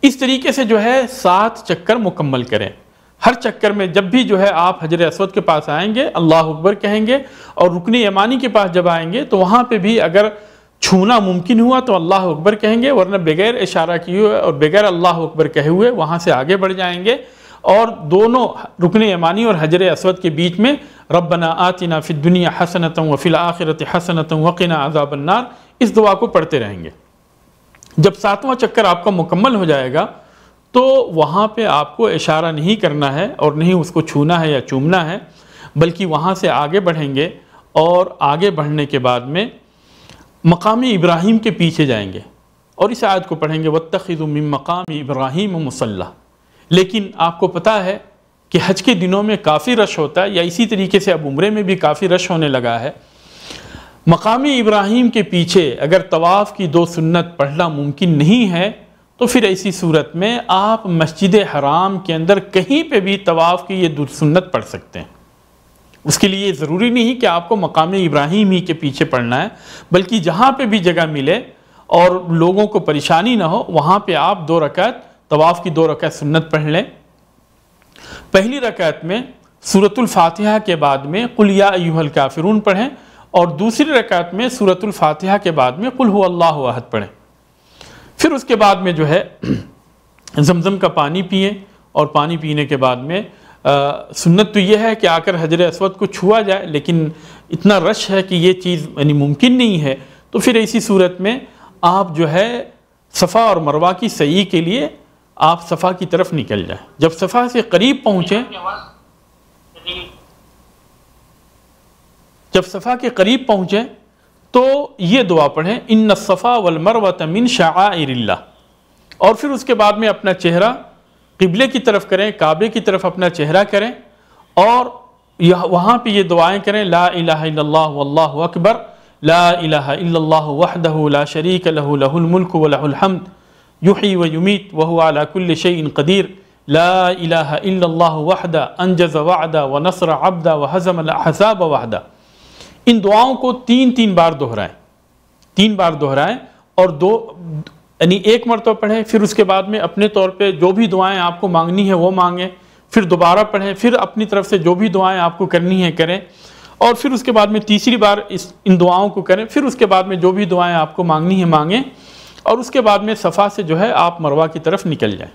اس طریقے سے جو ہے 7 چکر مکمل کریں۔ ہر چکر میں جب بھی جو ہے آپ حجر اسود کے پاس آئیں گے اللہ اکبر کہیں گے، اور رکن یمانی کے پاس جب آئیں گے تو وہاں پہ بھی اگر چھونا ممکن ہوا تو اللہ اکبر کہیں گے، ورنہ بغیر اشارہ کیے ہوئے اور بغیر اللہ اکبر کہے ہوئے وہاں سے آگے بڑھ جائیں گے، اور دونوں رکن یمانی اور حجر اسود کے بیچ میں ربنا آتنا فی الدنیا حسنۃ وفی الآخرۃ حسنۃ وقنا عذاب النار اس دعا کو پڑھتے رہیں گے۔ جب 7واں چکر آپ کا مکمل ہو جائے گا تو وہاں پہ آپ کو اشارہ نہیں کرنا ہے اور نہیں اس کو چھونا ہے یا چومنا ہے، بلکہ وہاں سے آگے بڑھیں گے، اور آگے بڑھنے کے بعد میں مقام ابراہیم کے پیچھے جائیں گے اور اس آیت کو پڑھیں گے وَاتَّخِذُوا مِن مَقَامِ إِبْرَاهِيمَ مُصَلًّى۔ لیکن آپ کو پتہ ہے کہ حج کے دنوں میں کافی رش ہوتا ہے، یا اسی طریقے سے اب عمرے میں بھی کافی رش ہونے لگا ہے۔ مقام ابراہیم کے پیچھے اگر طواف کی 2 سنت پڑھنا ممکن نہیں ہے تو پھر ایسی صورت میں آپ مسجد حرام کے اندر کہیں پہ بھی طواف کی یہ 2 سنت پڑھ سکتے ہیں۔ اس کے لیے ضروری نہیں کہ آپ کو مقام ابراہیم ہی کے پیچھے پڑھنا ہے، بلکہ جہاں پہ بھی جگہ ملے اور لوگوں کو پریشانی نہ ہو وہاں پہ آپ 2 رکعت طواف کی 2 رکعت سنت پڑھ لیں۔ پہلی رکعت میں سورۃ الفاتحہ کے بعد میں قل یا ایھا الکافرون پڑھیں، اور دوسری رکعت میں سورۃ الفاتحہ کے بعد میں قل ھو اللہ احد پڑھیں۔ پھر اس کے بعد میں جو ہے زمزم کا پانی پئیں، اور پانی پینے کے بعد میں سنت تو یہ ہے کہ آ کر حجر اسود کو چھوا جائے، لیکن اتنا رش ہے کہ یہ چیز یعنی ممکن نہیں ہے، تو پھر ایسی صورت میں آپ جو ہے صفا اور مروہ کی سعی کے لیے آپ صفا کی طرف نکل جائیں۔ جب صفا سے قریب پہنچیں، جب صفا کے قریب پہنچیں تو یہ دعا پڑھیں ان الصفا والمروۃ من شعائر اللہ، اور پھر اس کے بعد میں اپنا چہرہ قبلے کی طرف کریں، کعبے کی طرف اپنا چہرہ کریں، اور وہاں پہ یہ دعائیں کریں لا الہ الا اللہ واللہ اکبر، لا الہ الا اللہ وحدہ لا شریک لہ لہ الملک ولہ الحمد یحیی ویمیت وہو علی کل شیء قدیر، لا الہ الا اللہ وحدہ انجز وعدہ ونصر عبدہ وہزم الاحزاب وحدہ۔ ان دعاؤں کو 3 بار دہرائیں، 3 بار دہرائیں، اور یعنی 1 مرتبہ پڑھیں، پھر اس کے بعد میں اپنے طور پہ جو بھی دعائیں آپ کو مانگنی ہیں وہ مانگیں، پھر دوبارہ پڑھیں، پھر اپنی طرف سے جو بھی دعائیں آپ کو کرنی ہیں کریں، اور پھر اس کے بعد میں تیسری بار ان دعاؤں کو کریں، پھر اس کے بعد میں جو بھی دعائیں آپ کو مانگنی ہیں مانگیں، اور اس کے بعد میں صفا سے جو ہے آپ مروہ کی طرف نکل جائیں۔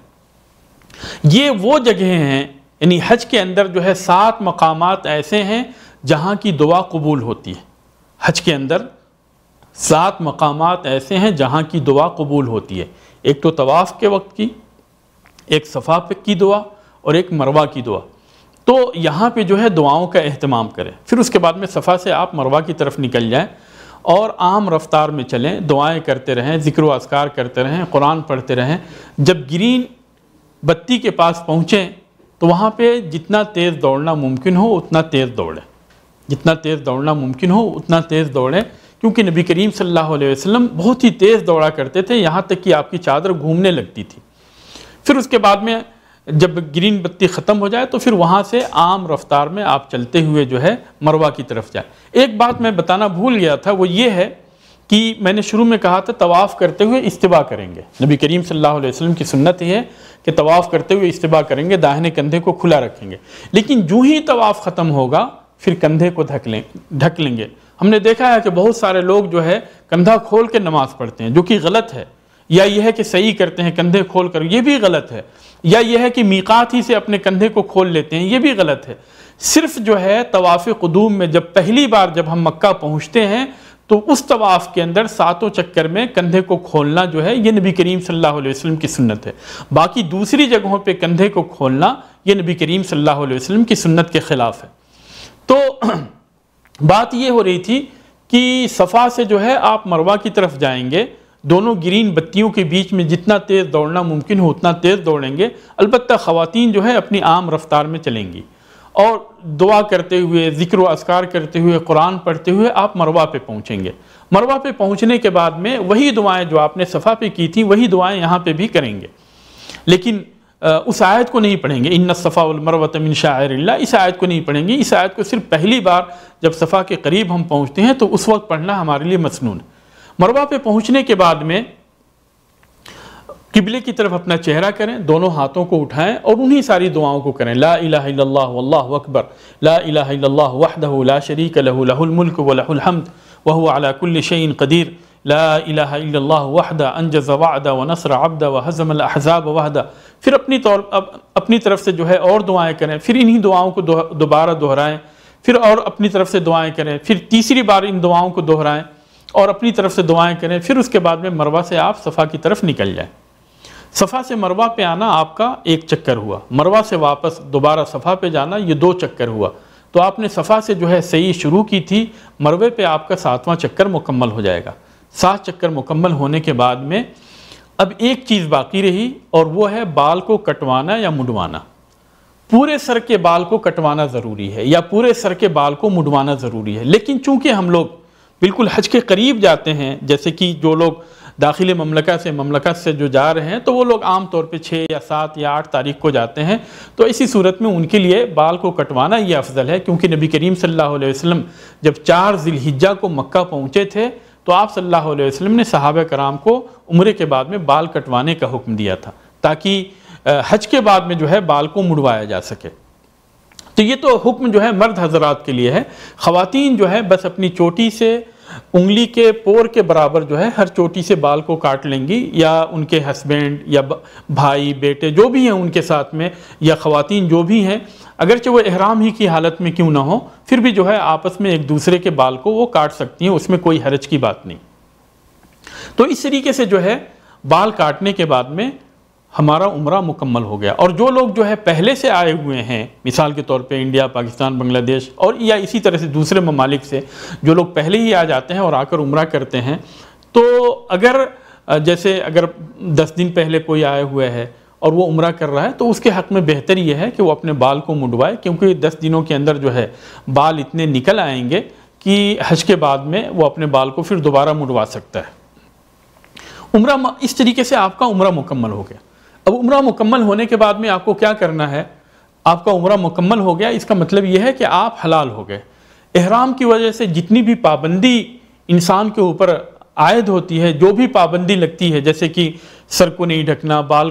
یہ وہ جگہیں ہیں، یعنی حج کے اندر جو ہے 7 مقامات ایسے ہیں جہاں کی دعا قبول ہوتی ہے۔ حج کے اندر 7 مقامات ایسے ہیں جہاں کی دعا قبول ہوتی ہے، ایک تو طواف کے وقت کی، ایک صفا کی دعا، اور ایک مروہ کی دعا۔ تو یہاں پہ جو ہے دعاؤں کا اہتمام کریں، پھر اس کے بعد میں صفا سے آپ مروہ کی طرف نکل جائیں اور عام رفتار میں چلیں، دعائیں کرتے رہیں، ذکر و اذکار کرتے رہیں، قرآن پڑھتے رہیں۔ جب گرین بتی کے پاس پہنچیں تو وہاں پہ جتنا تیز دوڑنا ممکن ہو اتنا تیز دوڑیں، جتنا تیز دوڑنا ممکن ہو اتنا تیز دوڑیں، کیونکہ نبی کریم صلی اللہ علیہ وسلم بہت ہی تیز دوڑا کرتے تھے، یہاں تک کہ آپ کی چادر گھومنے لگتی تھی۔ پھر اس کے بعد میں جب گرین بتی ختم ہو جائے تو پھر وہاں سے عام رفتار میں آپ چلتے ہوئے جو ہے مروہ کی طرف جائیں۔ ایک بات میں بتانا بھول گیا تھا، وہ یہ ہے کہ میں نے شروع میں کہا تھا طواف کرتے ہوئے استباء کریں گے۔ نبی کریم صلی اللہ علیہ وسلم کی سنت یہ ہے کہ طواف کرتے ہوئے استباء کریں گے، داہنے کندھے کو کھلا رکھیں گے، لیکن جو ہی طواف ختم ہوگا پھر کندھے کو ڈھک لیں گے۔ ہم نے دیکھا ہے کہ بہت سارے لوگ جو ہے کندھا کھول کے نماز پڑھتے ہیں، جو کہ غلط ہے، یا یہ ہے کہ صحیح کرتے ہیں کندھے کھول کر، یہ بھی غلط ہے، یا یہ ہے کہ میقات ہی سے اپنے کندھے کو کھول لیتے ہیں، یہ بھی غلط ہے۔ صرف جو ہے طواف قدوم میں جب پہلی بار جب ہم مکہ پہنچتے ہیں تو اس طواف کے اندر 7 چکر میں کندھے کو کھولنا جو ہے یہ نبی کریم صلی اللہ علیہ وسلم کی سنت ہے۔ باقی دوسری جگہوں پہ کندھے کو کھولنا یہ نبی کریم صلی اللہ علیہ وسلم کی سنت کے خلاف ہے۔ تو بات یہ ہو رہی تھی کہ صفا سے جو ہے آپ مروہ کی طرف جائیں گے، دونوں گرین بتیوں کے بیچ میں جتنا تیز دوڑنا ممکن ہو اتنا تیز دوڑیں گے، البتہ خواتین جو ہے اپنی عام رفتار میں چلیں گی، اور دعا کرتے ہوئے، ذکر و اذکار کرتے ہوئے، قرآن پڑھتے ہوئے آپ مروہ پہ پہنچیں گے۔ مروہ پہ پہنچنے کے بعد میں وہی دعائیں جو آپ نے صفا پہ کی تھیں وہی دعائیں یہاں پہ بھی کریں گے، لیکن اس آیت کو نہیں پڑھیں گے ان الصفا والمروۃ من شعائر اللہ، اس آیت کو نہیں پڑھیں گے۔ اس آیت کو صرف پہلی بار جب صفا کے قریب ہم پہنچتے ہیں تو اس وقت پڑھنا ہمارے لیے مسنون ہے۔ مروہ پہ پہنچنے کے بعد میں قبلے کی طرف اپنا چہرہ کریں، دونوں ہاتھوں کو اٹھائیں اور انہی ساری دعاؤں کو کریں، لا الہ الا اللہ واللہ اکبر، لا الہ الا اللہ وحدہ لا شریک لہ لہ الملک ولہ الحمد وہو علی کل شیء قدیر، لا الہ الا اللہ وحدہ انجز وعدہ ونصر عبدہ وہزم الاحزاب وحدہ۔ پھر اپنی طرف سے جو ہے اور دعائیں کریں، پھر انہی دعاؤں کو دوبارہ دہرائیں، پھر اور اپنی طرف سے دعائیں کریں، پھر تیسری بار ان دعاؤں کو دہرائیں اور اپنی طرف سے دعائیں کریں، پھر اس کے بعد میں مروہ سے آپ صفا کی طرف نکل جائیں۔ صفا سے مروہ پہ آنا آپ کا ایک چکر ہوا، مروہ سے واپس دوبارہ صفا پہ جانا یہ 2 چکر ہوا۔ تو آپ نے صفا سے جو ہے صحیح شروع کی تھی، مروے پہ آپ کا 7واں چکر مکمل ہو جائے گا۔ 7 چکر مکمل ہونے کے بعد میں اب ایک چیز باقی رہی اور وہ ہے بال کو کٹوانا یا مڈوانا۔ پورے سر کے بال کو کٹوانا ضروری ہے یا پورے سر کے بال کو مڈوانا ضروری ہے، لیکن چونکہ ہم لوگ بالکل حج کے قریب جاتے ہیں، جیسے کہ جو لوگ داخل مملکت سے جو جا رہے ہیں تو وہ لوگ عام طور پہ 6 یا 7 یا 8 تاریخ کو جاتے ہیں، تو اسی صورت میں ان کے لیے بال کو کٹوانا یہ افضل ہے، کیونکہ نبی کریم صلی اللہ علیہ وسلم جب 4 ذی الحجہ کو مکہ پہنچے تھے تو آپ صلی اللہ علیہ وسلم نے صحابہ کرام کو عمرے کے بعد میں بال کٹوانے کا حکم دیا تھا تاکہ حج کے بعد میں جو ہے بال کو مڑوایا جا سکے۔ تو یہ تو حکم جو ہے مرد حضرات کے لیے ہے، خواتین جو ہے بس اپنی چوٹی سے انگلی کے پور کے برابر جو ہے ہر چوٹی سے بال کو کاٹ لیں گی، یا ان کے ہسبینڈ یا بھائی بیٹے جو بھی ہیں ان کے ساتھ میں، یا خواتین جو بھی ہیں اگرچہ وہ احرام ہی کی حالت میں کیوں نہ ہو، پھر بھی جو ہے آپس میں ایک دوسرے کے بال کو وہ کاٹ سکتی ہیں، اس میں کوئی حرج کی بات نہیں۔ تو اس طریقے سے جو ہے بال کاٹنے کے بعد میں ہمارا عمرہ مکمل ہو گیا۔ اور جو لوگ جو ہے پہلے سے آئے ہوئے ہیں، مثال کے طور پہ انڈیا، پاکستان، بنگلہ دیش اور یا اسی طرح سے دوسرے ممالک سے جو لوگ پہلے ہی آ جاتے ہیں اور آ کر عمرہ کرتے ہیں، تو اگر 10 دن پہلے کوئی آئے ہوئے ہے اور وہ عمرہ کر رہا ہے تو اس کے حق میں بہتر یہ ہے کہ وہ اپنے بال کو مڈوائے، کیونکہ 10 دنوں کے اندر جو ہے بال اتنے نکل آئیں گے کہ حج کے بعد میں وہ اپنے بال کو پھر دوبارہ مڈوا سکتا ہے۔ عمرہ اس طریقے سے آپ کا عمرہ مکمل ہو گیا۔ اب عمرہ مکمل ہونے کے بعد میں آپ کو کیا کرنا ہے؟ آپ کا عمرہ مکمل ہو گیا، اس کا مطلب یہ ہے کہ آپ حلال ہو گئے۔ احرام کی وجہ سے جتنی بھی پابندی انسان کے اوپر عائد ہوتی ہے، جو بھی پابندی لگتی ہے، جیسے کہ سر کو نہیں ڈھکنا، بال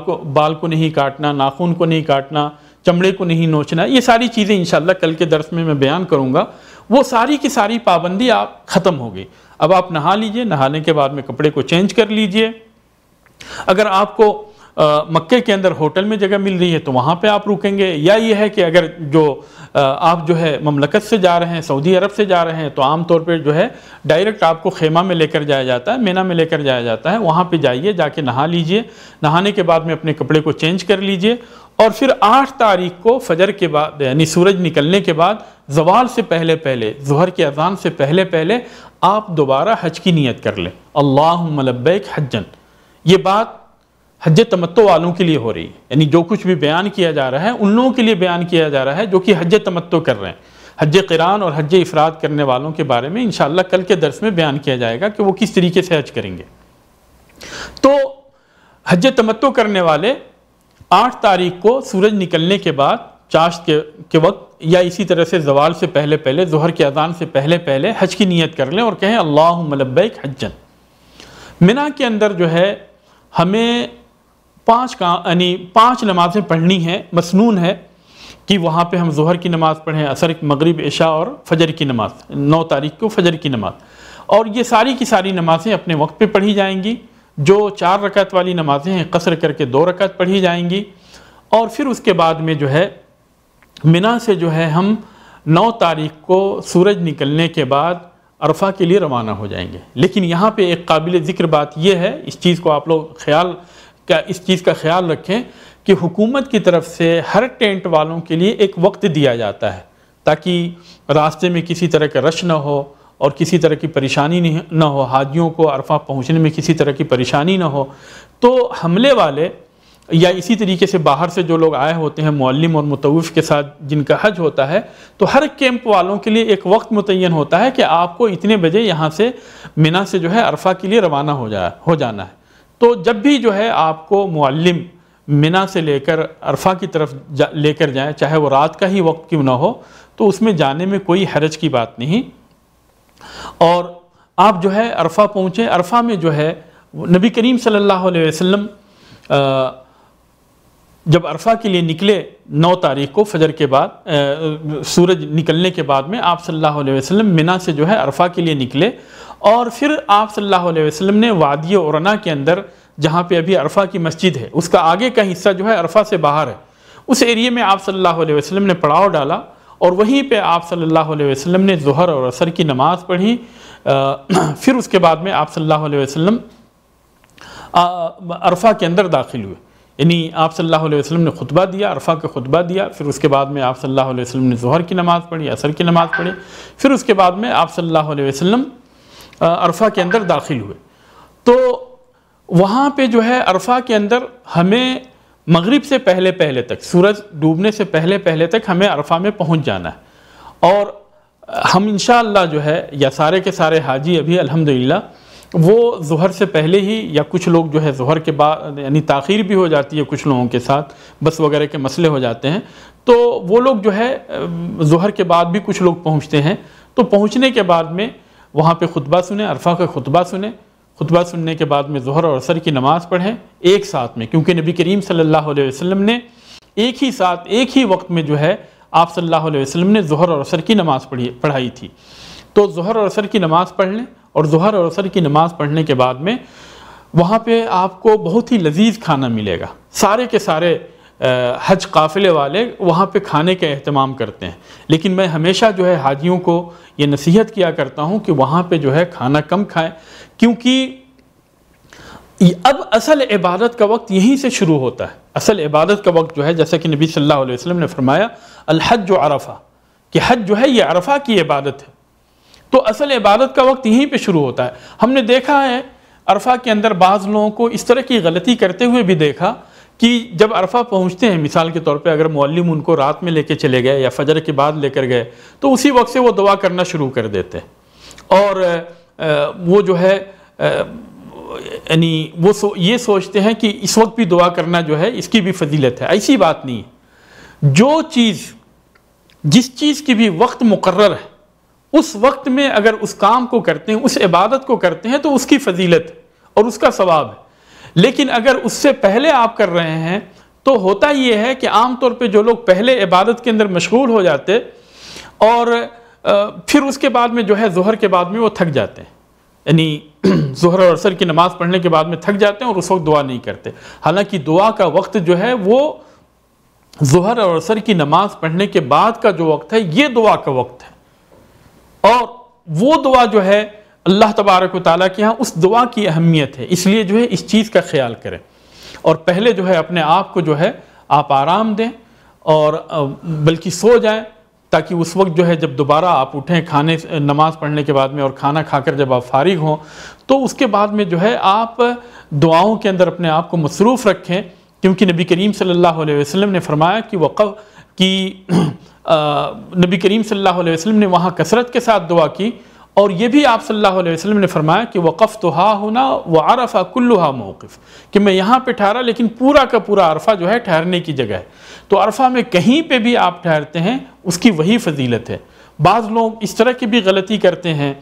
کو نہیں کاٹنا، ناخن کو نہیں کاٹنا، چمڑے کو نہیں نوچنا، یہ ساری چیزیں انشاءاللہ کل کے درس میں بیان کروں گا، وہ ساری کی ساری پابندی آپ ختم ہو گئی۔ اب آپ نہا لیجئے، نہانے کے بعد میں کپڑے کو چینج کر لیجئے۔ اگر آپ کو مکے کے اندر ہوٹل میں جگہ مل رہی ہے تو وہاں پہ آپ رکیں گے، یا یہ ہے کہ اگر آپ جو ہے مملکت سے جا رہے ہیں، سعودی عرب سے جا رہے ہیں، تو عام طور پہ جو ہے ڈائریکٹ آپ کو خیمہ میں لے کر جایا جاتا ہے، مینا میں لے کر جایا جاتا ہے، وہاں پہ جائیے، جا کے نہا لیجئے، نہانے کے بعد میں اپنے کپڑے کو چینج کر لیجئے، اور پھر 8 تاریخ کو فجر کے بعد یعنی سورج نکلنے کے بعد زوال سے پہلے ظہر کی اذان سے پہلے آپ دوبارہ حج کی نیت کر لیں، اللہم لبیک حجن۔ یہ بات حج تمتع والوں کے لیے ہو رہی ہے، یعنی جو کچھ بھی بیان کیا جا رہا ہے ان لوگوں کے لیے بیان کیا جا رہا ہے جو کہ حج تمتع کر رہے ہیں۔ حج قران اور حج افراد کرنے والوں کے بارے میں انشاءاللہ کل کے درس میں بیان کیا جائے گا کہ وہ کس طریقے سے حج کریں گے۔ تو حج تمتع کرنے والے 8 تاریخ کو سورج نکلنے کے بعد چاشت کے وقت یا اسی طرح سے زوال سے پہلے ظہر کی اذان سے پہلے حج کی نیت کر لیں اور کہیں اللہم لبیک حجن۔ منا کے اندر جو ہے ہمیں 5 نمازیں پڑھنی ہیں، مسنون ہے کہ وہاں پہ ہم ظہر کی نماز پڑھیں، عصر، مغرب، عشاء اور فجر کی نماز، 9 تاریخ کو فجر کی نماز، اور یہ ساری کی ساری نمازیں اپنے وقت پہ پڑھی جائیں گی۔ جو 4 رکعت والی نمازیں ہیں قصر کر کے 2 رکعت پڑھی جائیں گی، اور پھر اس کے بعد میں جو ہے منا سے جو ہے ہم 9 تاریخ کو سورج نکلنے کے بعد عرفہ کے لیے روانہ ہو جائیں گے۔ لیکن یہاں پہ ایک قابل ذکر بات یہ ہے، اس چیز کو آپ لوگ اس چیز کا خیال رکھیں کہ حکومت کی طرف سے ہر ٹینٹ والوں کے لیے ایک وقت دیا جاتا ہے تاکہ راستے میں کسی طرح کا رش نہ ہو اور کسی طرح کی پریشانی نہ ہو، حاجیوں کو عرفہ پہنچنے میں کسی طرح کی پریشانی نہ ہو۔ تو حملے والے یا اسی طریقے سے باہر سے جو لوگ آئے ہوتے ہیں معلم اور مطوف کے ساتھ جن کا حج ہوتا ہے، تو ہر کیمپ والوں کے لیے ایک وقت متعین ہوتا ہے کہ آپ کو اتنے بجے یہاں سے منا سے جو ہے عرفہ کے لیے روانہ ہو جانا ہے۔ تو جب بھی جو ہے آپ کو معلم منا سے لے کر عرفہ کی طرف لے کر جائیں، چاہے وہ رات کا ہی وقت کیوں نہ ہو، تو اس میں جانے میں کوئی حرج کی بات نہیں۔ اور آپ جو ہے عرفہ پہنچے، عرفہ میں جو ہے نبی کریم صلی اللہ علیہ وسلم جب عرفہ کے لیے نکلے 9 تاریخ کو فجر کے بعد سورج نکلنے کے بعد میں آپ صلی اللہ علیہ وسلم منا سے جو ہے عرفہ کے لیے نکلے، اور پھر آپ صلی اللہ علیہ وسلم نے وادی عرنا کے اندر جہاں پہ ابھی عرفہ کی مسجد ہے اس کا آگے کا حصہ جو ہے عرفہ سے باہر ہے، اس ایریے میں آپ صلی اللہ علیہ وسلم نے پڑاؤ ڈالا، اور وہیں پہ آپ صلی اللہ علیہ وسلم نے ظہر اور عصر کی نماز پڑھی۔ پھر اس کے بعد میں آپ صلی اللہ علیہ وسلم عرفہ کے اندر داخل ہوئے، یعنی آپ صلی اللہ علیہ وسلم نے خطبہ دیا، عرفہ کا خطبہ دیا، پھر اس کے بعد میں آپ صلی اللہ علیہ وسلم نے ظہر کی نماز پڑھی، عصر کی نماز پڑھی، پھر اس کے بعد میں آپ صلی اللہ علیہ وسلم عرفہ کے اندر داخل ہوئے۔ تو وہاں پہ جو ہے عرفہ کے اندر ہمیں مغرب سے پہلے تک، سورج ڈوبنے سے پہلے تک ہمیں عرفہ میں پہنچ جانا ہے، اور ہم انشاءاللہ جو ہے یا سارے کے سارے حاجی ابھی الحمدللہ وہ ظہر سے پہلے ہی، یا کچھ لوگ جو ہے ظہر کے بعد، یعنی تاخیر بھی ہو جاتی ہے کچھ لوگوں کے ساتھ، بس وغیرہ کے مسئلے ہو جاتے ہیں، تو وہ لوگ جو ہے ظہر کے بعد بھی کچھ لوگ پہنچتے ہیں، تو پہنچنے کے بعد میں وہاں پہ خطبہ سنیں، عرفہ کا خطبہ سنیں، خطبہ سننے کے بعد میں ظہر اور عصر کی نماز پڑھیں ایک ساتھ میں، کیونکہ نبی کریم صلی اللہ علیہ وسلم نے ایک ہی ساتھ ایک ہی وقت میں جو ہے آپ صلی اللہ علیہ وسلم نے ظہر اور عصر کی نماز پڑھائی تھی۔ تو ظہر اور عصر کی نماز پڑھ لیں، اور ظہر اور عصر کی نماز پڑھنے کے بعد میں وہاں پہ آپ کو بہت ہی لذیذ کھانا ملے گا۔ سارے کے سارے حج قافلے والے وہاں پہ کھانے کا اہتمام کرتے ہیں، لیکن میں ہمیشہ جو ہے حاجیوں کو یہ نصیحت کیا کرتا ہوں کہ وہاں پہ جو ہے کھانا کم کھائیں، کیونکہ اب اصل عبادت کا وقت یہیں سے شروع ہوتا ہے۔ اصل عبادت کا وقت جو ہے، جیسا کہ نبی صلی اللہ علیہ وسلم نے فرمایا الحج عرفہ، کہ حج جو ہے یہ عرفہ کی عبادت ہے، تو اصل عبادت کا وقت یہیں پہ شروع ہوتا ہے۔ ہم نے دیکھا ہے عرفہ کے اندر بعض لوگوں کو اس طرح کی غلطی کرتے ہوئے بھی دیکھا کہ جب عرفہ پہنچتے ہیں، مثال کے طور پہ اگر معلم ان کو رات میں لے کے چلے گئے یا فجر کے بعد لے کر گئے، تو اسی وقت سے وہ دعا کرنا شروع کر دیتے ہیں، اور وہ جو ہے یعنی وہ یہ سوچتے ہیں کہ اس وقت بھی دعا کرنا جو ہے اس کی بھی فضیلت ہے۔ ایسی بات نہیں ہے، جس چیز کی بھی وقت مقرر ہے اس وقت میں اگر اس کام کو کرتے ہیں، اس عبادت کو کرتے ہیں، تو اس کی فضیلت اور اس کا ثواب ہے۔ لیکن اگر اس سے پہلے آپ کر رہے ہیں تو ہوتا یہ ہے کہ عام طور پہ جو لوگ پہلے عبادت کے اندر مشغول ہو جاتے اور پھر اس کے بعد میں جو ہے ظہر کے بعد میں وہ تھک جاتے ہیں، یعنی ظہر اور عصر کی نماز پڑھنے کے بعد میں تھک جاتے ہیں اور اس وقت دعا نہیں کرتے، حالانکہ دعا کا وقت جو ہے وہ ظہر اور عصر کی نماز پڑھنے کے بعد کا جو وقت ہے یہ دعا کا وقت ہے، اور وہ دعا جو ہے اللہ تبارک و تعالیٰ کے ہاں اس دعا کی اہمیت ہے، اس لیے جو ہے اس چیز کا خیال کریں، اور پہلے جو ہے اپنے آپ کو جو ہے آپ آرام دیں، اور بلکہ سو جائیں، تاکہ اس وقت جو ہے جب دوبارہ آپ اٹھیں نماز پڑھنے کے بعد میں اور کھانا کھا کر جب آپ فارغ ہوں تو اس کے بعد میں جو ہے آپ دعاؤں کے اندر اپنے آپ کو مصروف رکھیں، کیونکہ نبی کریم صلی اللہ علیہ وسلم نے فرمایا کہ نبی کریم صلی اللہ علیہ وسلم نے وہاں کثرت کے ساتھ دعا کی، اور یہ بھی آپ صلی اللہ علیہ وسلم نے فرمایا کہ وقفت ہا ہونا وعرفہ کلھا موقف، کہ میں یہاں پہ ٹھہرا لیکن پورا کا پورا عرفہ جو ہے ٹھہرنے کی جگہ ہے، تو عرفہ میں کہیں پہ بھی آپ ٹھہرتے ہیں اس کی وہی فضیلت ہے۔ بعض لوگ اس طرح کی بھی غلطی کرتے ہیں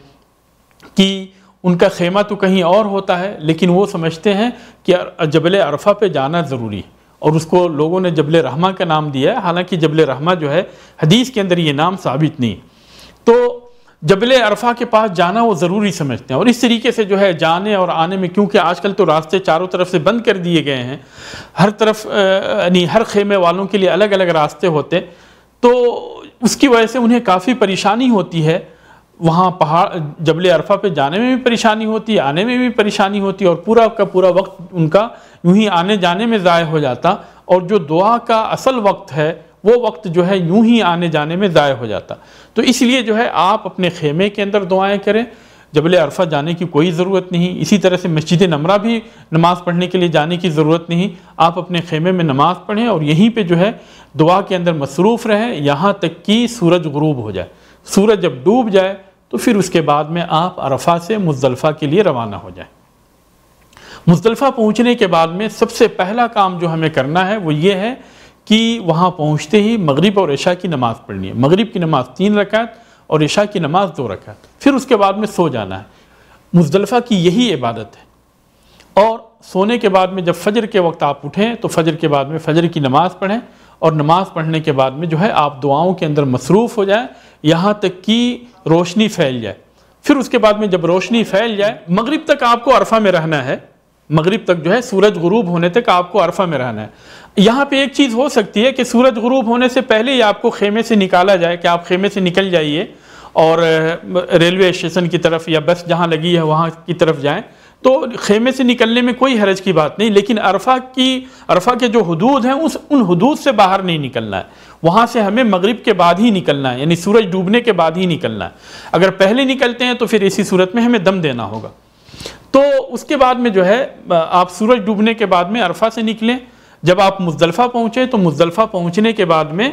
کہ ان کا خیمہ تو کہیں اور ہوتا ہے، لیکن وہ سمجھتے ہیں کہ جبل عرفہ پہ جانا ضروری ہے، اور اس کو لوگوں نے جبل رحمہ کا نام دیا ہے، حالانکہ جبل رحمہ جو ہے حدیث کے اندر یہ نام ثابت نہیں، تو جبل عرفہ کے پاس جانا وہ ضروری سمجھتے ہیں، اور اس طریقے سے جو ہے جانے اور آنے میں، کیونکہ آج کل تو راستے چاروں طرف سے بند کر دیے گئے ہیں، ہر طرف یعنی ہر خیمے والوں کے لیے الگ الگ راستے ہوتے، تو اس کی وجہ سے انہیں کافی پریشانی ہوتی ہے، وہاں جبل عرفہ پہ جانے میں بھی پریشانی ہوتی ہے، آنے میں بھی پریشانی ہوتی ہے، اور پورا کا پورا وقت ان کا یوں ہی آنے جانے میں ضائع ہو جاتا، اور جو دعا کا اصل وقت ہے وہ وقت جو ہے یوں ہی آنے جانے میں ضائع ہو جاتا۔ تو اس لیے جو ہے آپ اپنے خیمے کے اندر دعائیں کریں، جبل عرفہ جانے کی کوئی ضرورت نہیں، اسی طرح سے مسجد نمرہ بھی نماز پڑھنے کے لیے جانے کی ضرورت نہیں، آپ اپنے خیمے میں نماز پڑھیں اور یہیں پہ جو ہے دعا کے اندر مصروف رہیں یہاں تک کہ سورج غروب ہو جائے۔ سورج جب ڈوب جائے تو پھر اس کے بعد میں آپ عرفہ سے مزدلفہ کے لیے روانہ ہو جائیں۔ مزدلفہ پہنچنے کے بعد میں سب سے پہلا کام جو ہمیں کرنا ہے وہ یہ ہے کہ وہاں پہنچتے ہی مغرب اور عشاء کی نماز پڑھنی ہے، مغرب کی نماز 3 رکعت اور عشاء کی نماز 2 رکعت، پھر اس کے بعد میں سو جانا ہے۔ مزدلفہ کی یہی عبادت ہے، اور سونے کے بعد میں جب فجر کے وقت آپ اٹھیں تو فجر کے بعد میں فجر کی نماز پڑھیں، اور نماز پڑھنے کے بعد میں جو ہے آپ دعاؤں کے اندر مصروف ہو جائیں یہاں تک کہ روشنی پھیل جائے۔ پھر اس کے بعد میں جب روشنی پھیل جائے، مغرب تک آپ کو عرفہ میں رہنا ہے، مغرب تک جو ہے سورج غروب ہونے تک آپ کو عرفہ میں رہنا ہے۔ یہاں پہ ایک چیز ہو سکتی ہے کہ سورج غروب ہونے سے پہلے ہی آپ کو خیمے سے نکالا جائے کہ آپ خیمے سے نکل جائیے اور ریلوے اسٹیشن کی طرف یا بس جہاں لگی ہے وہاں کی طرف جائیں، تو خیمے سے نکلنے میں کوئی حرج کی بات نہیں، لیکن عرفہ کے جو حدود ہیں ان حدود سے باہر نہیں نکلنا ہے، وہاں سے ہمیں مغرب کے بعد ہی نکلنا ہے، یعنی سورج ڈوبنے کے بعد ہی نکلنا ہے۔ اگر پہلے نکلتے ہیں تو پھر اسی صورت میں ہمیں دم دینا ہوگا۔ تو اس کے بعد میں جو ہے آپ سورج ڈوبنے کے بعد میں عرفہ سے نکلیں، جب آپ مزدلفہ پہنچیں تو مزدلفہ پہنچنے کے بعد میں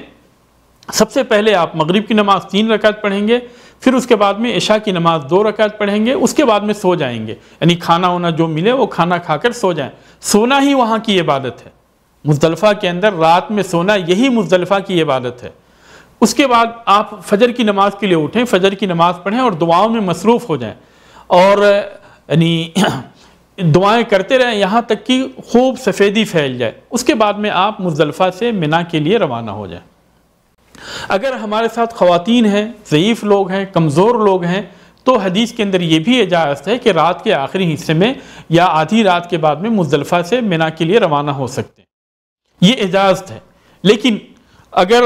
سب سے پہلے آپ مغرب کی نماز 3 رکعت پڑھیں گے، پھر اس کے بعد میں عشاء کی نماز 2 رکعت پڑھیں گے، اس کے بعد میں سو جائیں گے، یعنی کھانا ہونا جو ملے وہ کھانا کھا کر سو جائیں۔ سونا ہی وہاں کی عبادت ہے، مزدلفہ کے اندر رات میں سونا یہی مزدلفہ کی عبادت ہے۔ اس کے بعد آپ فجر کی نماز کے لیے اٹھیں، فجر کی نماز پڑھیں اور دعاؤں میں مصروف ہو جائیں، اور یعنی دعائیں کرتے رہیں یہاں تک کہ خوب سفیدی پھیل جائے۔ اس کے بعد میں آپ مزدلفہ سے منا کے لیے روانہ ہو جائیں۔ اگر ہمارے ساتھ خواتین ہیں، ضعیف لوگ ہیں، کمزور لوگ ہیں، تو حدیث کے اندر یہ بھی اجازت ہے کہ رات کے آخری حصے میں یا آدھی رات کے بعد میں مزدلفہ سے منا کے لیے روانہ ہو سکتے ہیں، یہ اجازت ہے۔ لیکن اگر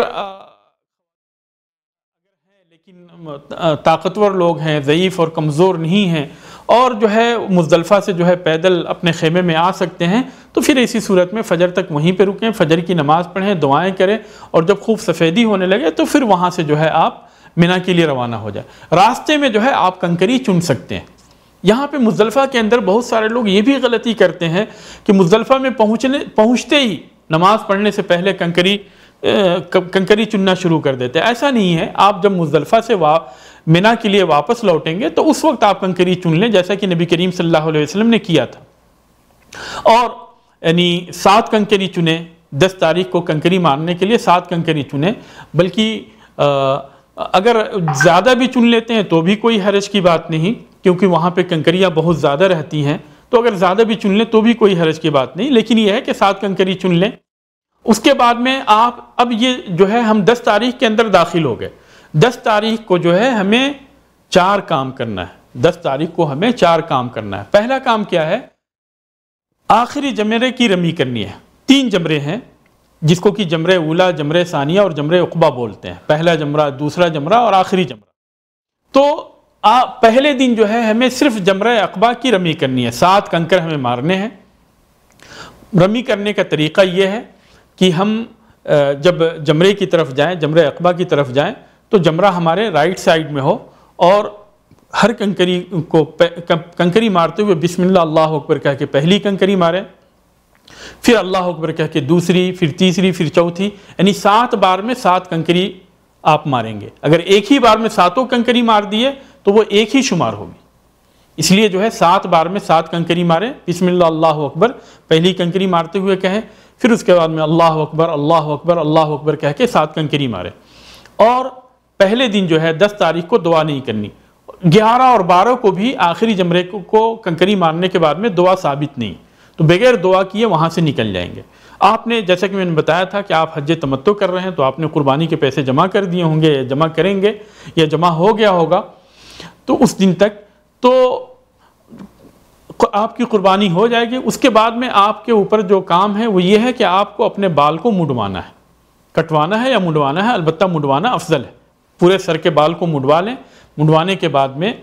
طاقتور لوگ ہیں، ضعیف اور کمزور نہیں ہیں، اور جو ہے مزدلفہ سے جو ہے پیدل اپنے خیمے میں آ سکتے ہیں، تو پھر اسی صورت میں فجر تک وہیں پہ رکیں، فجر کی نماز پڑھیں، دعائیں کریں، اور جب خوب سفیدی ہونے لگے تو پھر وہاں سے جو ہے آپ منا کے لیے روانہ ہو جائیں۔ راستے میں جو ہے آپ کنکری چن سکتے ہیں۔ یہاں پہ مزدلفہ کے اندر بہت سارے لوگ یہ بھی غلطی کرتے ہیں کہ مزدلفہ میں پہنچتے ہی نماز پڑھنے سے پہلے کنکری چننا شروع کر دیتے ہیں۔ ایسا نہیں ہے، آپ جب مزدلفہ سے منا کے لیے واپس لوٹیں گے تو اس وقت آپ کنکری چن لیں، جیسا کہ نبی کریم صلی اللہ علیہ وسلم نے کیا تھا، اور یعنی 7 کنکری چنیں، 10 تاریخ کو کنکری مارنے کے لیے 7 کنکری چنیں، بلکہ اگر زیادہ بھی چن لیتے ہیں تو بھی کوئی حرج کی بات نہیں، کیونکہ وہاں پہ کنکریاں بہت زیادہ رہتی ہیں، تو اگر زیادہ بھی چن لیں تو بھی کوئی حرج کی بات نہیں، لیکن یہ ہے کہ 7 کنکری چن لیں۔ اس کے بعد میں آپ اب یہ جو ہے ہم 10 تاریخ کے اندر داخل ہو گئے، 10 تاریخ کو جو ہے ہمیں 4 کام کرنا ہے، 10 تاریخ کو ہمیں 4 کام کرنا ہے۔ پہلا کام کیا ہے؟ آخری جمرے کی رمی کرنی ہے۔ 3 جمرے ہیں جس کو کہ جمرے اولا، جمرے ثانیہ اور جمرے عقبہ بولتے ہیں، پہلا جمرہ، دوسرا جمرہ اور آخری جمرہ۔ تو پہلے دن جو ہے ہمیں صرف جمرہ عقبہ کی رمی کرنی ہے، 7 کنکر ہمیں مارنے ہیں۔ رمی کرنے کا طریقہ یہ ہے کہ ہم جب جمرے کی طرف جائیں، جمرہ عقبہ کی طرف جائیں، تو جمرہ ہمارے رائٹ سائڈ میں ہو، اور ہر کنکری مارتے ہوئے بسم اللہ اللہ اکبر کہہ کے پہلی کنکری ماریں، پھر اللہ اکبر کہہ کے دوسری، پھر تیسری، پھر چوتھی، یعنی 7 بار میں 7 کنکری آپ ماریں گے۔ اگر ایک ہی بار میں 7 کنکری مار دیے تو وہ ایک ہی شمار ہوگی، اس لیے جو ہے 7 بار میں 7 کنکری ماریں، بسم اللہ اللہ اکبر پہلی کنکری مارتے ہوئے کہیں، پھر اس کے بعد میں اللہ اکبر اللہ اکبر اللہ اکبر کہہ کے 7 کنکری ماریں۔ اور پہلے دن جو ہے 10 تاریخ کو دعا نہیں کرنی، 11 اور 12 کو بھی آخری جمرے کو کنکری مارنے کے بعد میں دعا ثابت نہیں، تو بغیر دعا کیے وہاں سے نکل جائیں گے۔ آپ نے جیسا کہ میں نے بتایا تھا کہ آپ حج تمتع کر رہے ہیں، تو آپ نے قربانی کے پیسے جمع کر دیے ہوں گے، یا جمع کریں گے، یا جمع ہو گیا ہوگا، تو اس دن تک تو آپ کی قربانی ہو جائے گی۔ اس کے بعد میں آپ کے اوپر جو کام ہے وہ یہ ہے کہ آپ کو اپنے بال کو منڈوانا ہے، کٹوانا ہے یا منڈوانا ہے، البتہ منڈوانا افضل ہے، پورے سر کے بال کو منڈوا لیں۔ منڈوانے کے بعد میں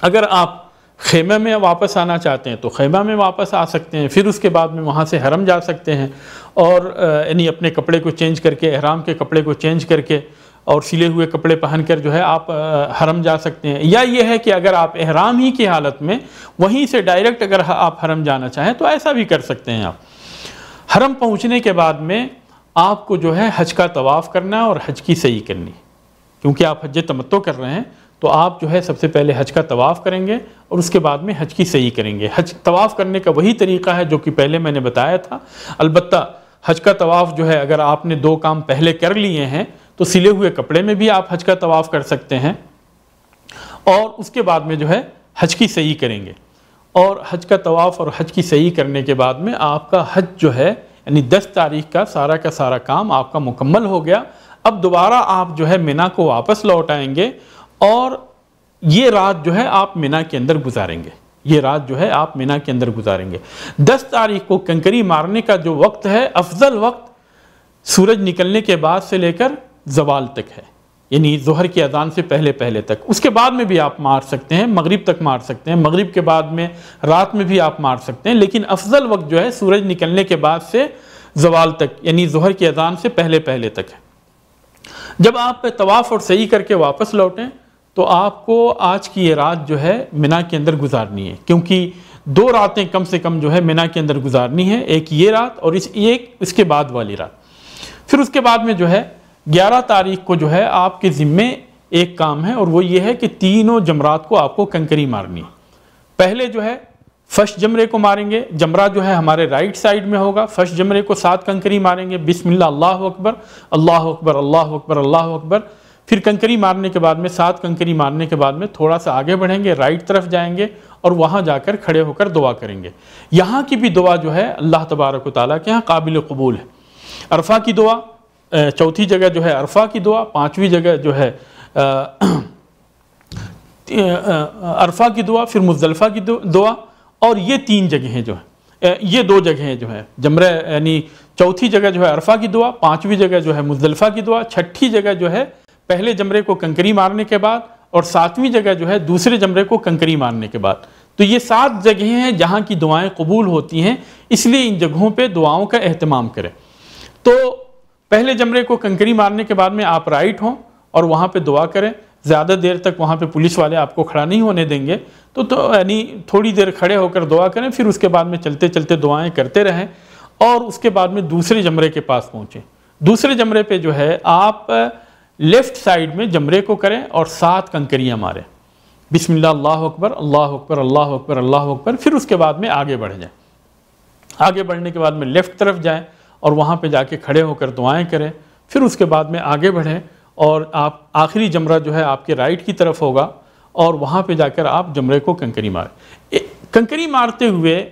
اگر آپ خیمہ میں واپس آنا چاہتے ہیں تو خیمہ میں واپس آ سکتے ہیں، پھر اس کے بعد میں وہاں سے حرم جا سکتے ہیں، اور یعنی اپنے کپڑے کو چینج کر کے، احرام کے کپڑے کو چینج کر کے اور سلے ہوئے کپڑے پہن کر جو ہے آپ حرم جا سکتے ہیں۔ یا یہ ہے کہ اگر آپ احرام ہی کی حالت میں وہیں سے ڈائریکٹ اگر آپ حرم جانا چاہیں تو ایسا بھی کر سکتے ہیں۔ آپ حرم پہنچنے کے بعد میں آپ کو جو ہے حج کا طواف کرنا ہے اور حج کی سعی کرنی، کیونکہ آپ حج تمتع کر رہے ہیں، تو آپ جو ہے سب سے پہلے حج کا طواف کریں گے اور اس کے بعد میں حج کی سعی کریں گے۔ حج طواف کرنے کا وہی طریقہ ہے جو کہ پہلے میں نے بتایا تھا، البتہ حج کا طواف جو ہے اگر آپ نے 2 کام پہلے کر لیے ہیں تو سلے ہوئے کپڑے میں بھی آپ حج کا طواف کر سکتے ہیں، اور اس کے بعد میں جو ہے حج کی سعی کریں گے۔ اور حج کا طواف اور حج کی صحیح کرنے کے بعد میں آپ کا حج جو ہے یعنی 10 تاریخ کا سارا کام آپ کا مکمل ہو گیا۔ اب دوبارہ آپ جو ہے منا کو واپس لوٹ آئیں گے اور یہ رات جو ہے آپ منا کے اندر گزاریں گے، یہ رات جو ہے آپ منا کے اندر گزاریں گے۔ 10 تاریخ کو کنکری مارنے کا جو وقت ہے، افضل وقت سورج نکلنے کے بعد سے لے کر زوال تک ہے، یعنی ظہر کی اذان سے پہلے تک۔ اس کے بعد میں بھی آپ مار سکتے ہیں، مغرب تک مار سکتے ہیں، مغرب کے بعد میں رات میں بھی آپ مار سکتے ہیں، لیکن افضل وقت جو ہے سورج نکلنے کے بعد سے زوال تک، یعنی ظہر کی اذان سے پہلے تک ہے۔ جب آپ طواف اور سعی کر کے واپس لوٹیں تو آپ کو آج کی یہ رات جو ہے منا کے اندر گزارنی ہے، کیونکہ 2 راتیں کم سے کم جو ہے منا کے اندر گزارنی ہے، ایک یہ رات اور اس کے بعد والی رات۔ پھر اس کے بعد میں جو ہے 11 تاریخ کو جو ہے آپ کے ذمے ایک کام ہے، اور وہ یہ ہے کہ تینوں جمرات کو آپ کو کنکری مارنی ہے۔ پہلے جو ہے فرسٹ جمرے کو ماریں گے، جمرہ جو ہے ہمارے رائٹ سائڈ میں ہوگا، فرسٹ جمرے کو 7 کنکری ماریں گے، بسم اللہ، اللہ اکبر، اللہ اکبر، اللہ اکبر، اللہ اکبر۔ پھر کنکری مارنے کے بعد میں 7 کنکری مارنے کے بعد میں تھوڑا سا آگے بڑھیں گے، رائٹ طرف جائیں گے اور وہاں جا کر کھڑے ہو کر دعا کریں گے۔ یہاں کی بھی دعا جو ہے اللہ تبارک و تعالیٰ کے ہاں قابل قبول ہے۔ عرفہ کی دعا، چوتھی جگہ جو ہے عرفہ کی دعا، 5ویں جگہ جو ہے عرفہ کی دعا، پھر مزدلفہ کی دعا، اور یہ 3 جگہیں جو ہیں، یہ 2 جگہیں جو ہیں جمرہ، یعنی چوتھی جگہ جو ہے عرفہ کی دعا، 5ویں جگہ جو ہے مزدلفہ کی دعا، 6ٹھی جگہ جو ہے پہلے جمرے کو کنکری مارنے کے بعد، اور 7ویں جگہ جو ہے دوسرے جمرے کو کنکری مارنے کے بعد۔ تو یہ 7 جگہیں ہیں جہاں کی دعائیں قبول ہوتی ہیں، اس لیے ان جگہوں پہ دعاؤں کا اہتمام کریں۔ تو پہلے جمرے کو کنکری مارنے کے بعد میں آپ رائٹ ہوں اور وہاں پہ دعا کریں، زیادہ دیر تک وہاں پہ پولیس والے آپ کو کھڑا نہیں ہونے دیں گے، تو یعنی تھوڑی دیر کھڑے ہو کر دعا کریں، پھر اس کے بعد میں چلتے دعائیں کرتے رہیں، اور اس کے بعد میں دوسرے جمرے کے پاس پہنچیں۔ دوسرے جمرے پہ جو ہے آپ لیفٹ سائیڈ میں جمرے کو کریں اور 7 کنکریاں ماریں، بسم اللہ، اللہ اکبر، اللہ اکبر، اللہ اکبر، اللہ اکبر۔ پھر اس کے بعد میں آگے بڑھ جائیں، آگے بڑھنے کے بعد میں لیفٹ طرف جائیں اور وہاں پہ جا کے کھڑے ہو کر دعائیں کریں، پھر اس کے بعد میں آگے بڑھیں اور آپ آخری جمرہ جو ہے آپ کے رائٹ کی طرف ہوگا، اور وہاں پہ جا کر آپ جمرے کو کنکری ماریں۔ کنکری مارتے ہوئے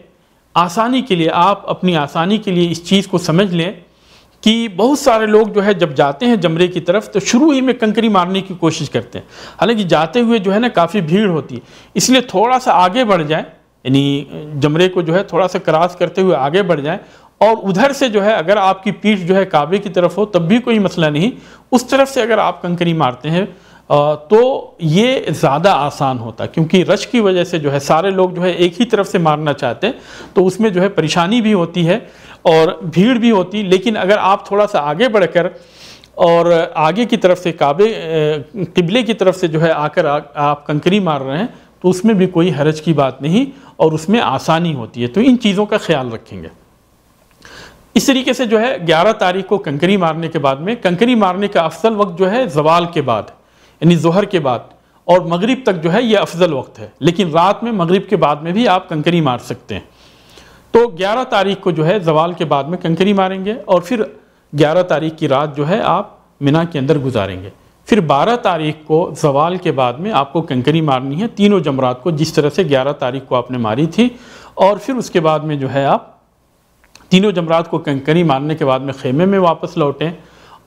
آسانی کے لیے، آپ اپنی آسانی کے لیے اس چیز کو سمجھ لیں کہ بہت سارے لوگ جو ہے جب جاتے ہیں جمرے کی طرف تو شروع ہی میں کنکری مارنے کی کوشش کرتے ہیں، حالانکہ جاتے ہوئے جو ہے نا کافی بھیڑ ہوتی ہے، اس لیے تھوڑا سا آگے بڑھ جائیں، یعنی جمرے کو جو ہے تھوڑا سا کراس کرتے ہوئے آگے بڑھ جائیں، اور ادھر سے جو ہے اگر آپ کی پیٹھ جو ہے کعبے کی طرف ہو تب بھی کوئی مسئلہ نہیں، اس طرف سے اگر آپ کنکری مارتے ہیں تو یہ زیادہ آسان ہوتا ہے، کیونکہ رش کی وجہ سے جو ہے سارے لوگ جو ہے ایک ہی طرف سے مارنا چاہتے ہیں، تو اس میں جو ہے پریشانی بھی ہوتی ہے اور بھیڑ بھی ہوتی۔ لیکن اگر آپ تھوڑا سا آگے بڑھ کر اور آگے کی طرف سے کعبے قبلے کی طرف سے جو ہے آ کر آپ کنکری مار رہے ہیں تو اس میں بھی کوئی حرج کی بات نہیں، اور اس میں آسانی ہوتی ہے، تو ان چیزوں کا خیال رکھیں گے۔ اس طریقے سے جو ہے 11 تاریخ کو کنکری مارنے کے بعد میں، کنکری مارنے کا افضل وقت جو ہے زوال کے بعد، یعنی ظہر کے بعد، اور مغرب تک جو ہے یہ افضل وقت ہے، لیکن رات میں مغرب کے بعد میں بھی آپ کنکری مار سکتے ہیں۔ تو 11 تاریخ کو جو ہے زوال کے بعد میں کنکری ماریں گے، اور پھر 11 تاریخ کی رات جو ہے آپ منا کے اندر گزاریں گے۔ پھر 12 تاریخ کو زوال کے بعد میں آپ کو کنکری مارنی ہے تینوں جمرات کو، جس طرح سے 11 تاریخ کو آپ نے ماری تھی، اور پھر اس کے بعد میں جو ہے آپ تینوں جمرات کو کنکری مارنے کے بعد میں خیمے میں واپس لوٹیں۔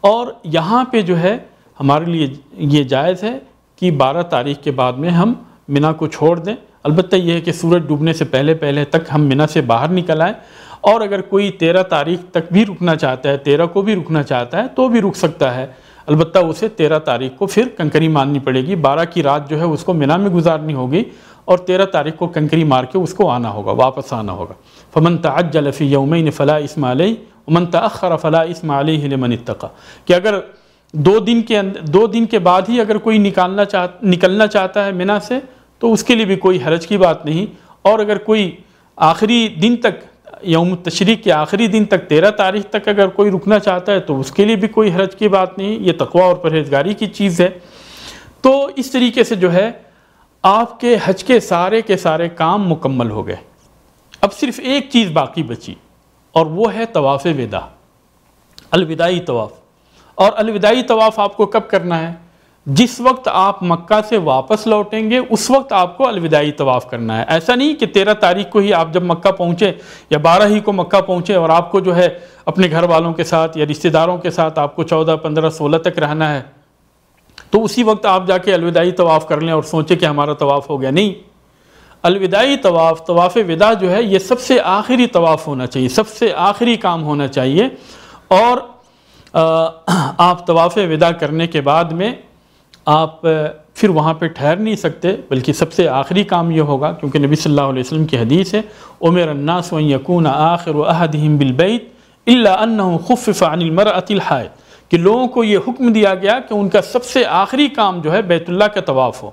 اور یہاں پہ جو ہے ہمارے لیے یہ جائز ہے کہ 12 تاریخ کے بعد میں ہم منا کو چھوڑ دیں، البتہ یہ ہے کہ سورج ڈوبنے سے پہلے تک ہم منا سے باہر نکل آئیں، اور اگر کوئی 13 تاریخ تک بھی رکنا چاہتا ہے، 13 کو بھی رکنا چاہتا ہے تو بھی رک سکتا ہے، البتہ اسے 13 تاریخ کو پھر کنکری مارنی پڑے گی، 12 کی رات جو ہے اس کو منا میں گزارنی ہوگی، اور 13 تاریخ کو کنکری مار کے اس کو آنا ہوگا، واپس آنا ہوگا۔ فمن تعجل فی یومین فلا اثم علیہ ومن تأخر فلا اثم علیہ لمن اتقى، کہ اگر 2 دن کے بعد ہی اگر کوئی نکلنا چاہتا ہے منا سے تو اس کے لیے بھی کوئی حرج کی بات نہیں، اور اگر کوئی آخری دن تک، یوم تشریق کے آخری دن تک 13 تاریخ تک اگر کوئی رکنا چاہتا ہے تو اس کے لیے بھی کوئی حرج کی بات نہیں، یہ تقوی اور پرہیزگاری کی چیز ہے۔ تو اس طریقے سے جو ہے آپ کے حج کے سارے کام مکمل ہو گئے، اب صرف ایک چیز باقی بچی، اور وہ ہے طواف وداع، الوداعی طواف۔ اور الوداعی طواف آپ کو کب کرنا ہے؟ جس وقت آپ مکہ سے واپس لوٹیں گے اس وقت آپ کو الوداعی طواف کرنا ہے۔ ایسا نہیں کہ 13 تاریخ کو ہی آپ جب مکہ پہنچے یا 12 ہی کو مکہ پہنچے اور آپ کو جو ہے اپنے گھر والوں کے ساتھ یا رشتہ داروں کے ساتھ آپ کو 14، 15، 16 تک رہنا ہے تو اسی وقت آپ جا کے الوداعی طواف کر لیں اور سوچیں کہ ہمارا طواف ہو گیا۔ نہیں، الوداعی طواف، طواف وداع جو ہے یہ سب سے آخری طواف ہونا چاہیے، سب سے آخری کام ہونا چاہیے، اور آپ طواف وداع کرنے کے بعد میں آپ پھر وہاں پہ ٹھہر نہیں سکتے، بلکہ سب سے آخری کام یہ ہوگا، کیونکہ نبی صلی اللہ علیہ وسلم کی حدیث ہے امر الناس ان یکون آخر عہدہم بالبیت الا انہ خفف عن المرأة الحائض، کہ لوگوں کو یہ حکم دیا گیا کہ ان کا سب سے آخری کام جو ہے بیت اللہ کا طواف ہو۔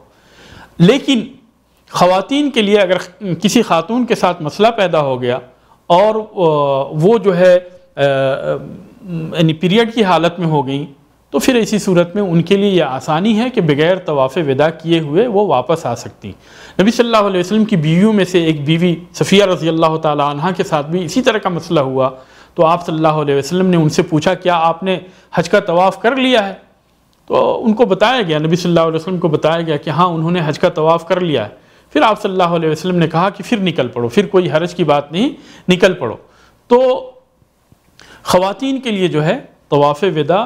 لیکن خواتین کے لیے اگر کسی خاتون کے ساتھ مسئلہ پیدا ہو گیا اور وہ جو ہے یعنی پیریڈ کی حالت میں ہو گئیں تو پھر ایسی صورت میں ان کے لیے یہ آسانی ہے کہ بغیر طواف وداع کیے ہوئے وہ واپس آ سکتی۔ نبی صلی اللہ علیہ وسلم کی بیویوں میں سے ایک بیوی صفیہ رضی اللہ تعالی عنہ کے ساتھ بھی اسی طرح کا مسئلہ ہوا، تو آپ صلی اللہ علیہ وسلم نے ان سے پوچھا کیا آپ نے حج کا طواف کر لیا ہے؟ تو ان کو بتایا گیا، نبی صلی اللہ علیہ وسلم کو بتایا گیا کہ ہاں انہوں نے حج کا طواف کر لیا ہے۔ پھر آپ صلی اللہ علیہ وسلم نے کہا کہ پھر نکل پڑو، پھر کوئی حرج کی بات نہیں، نکل پڑو۔ تو خواتین کے لیے جو ہے طواف وداع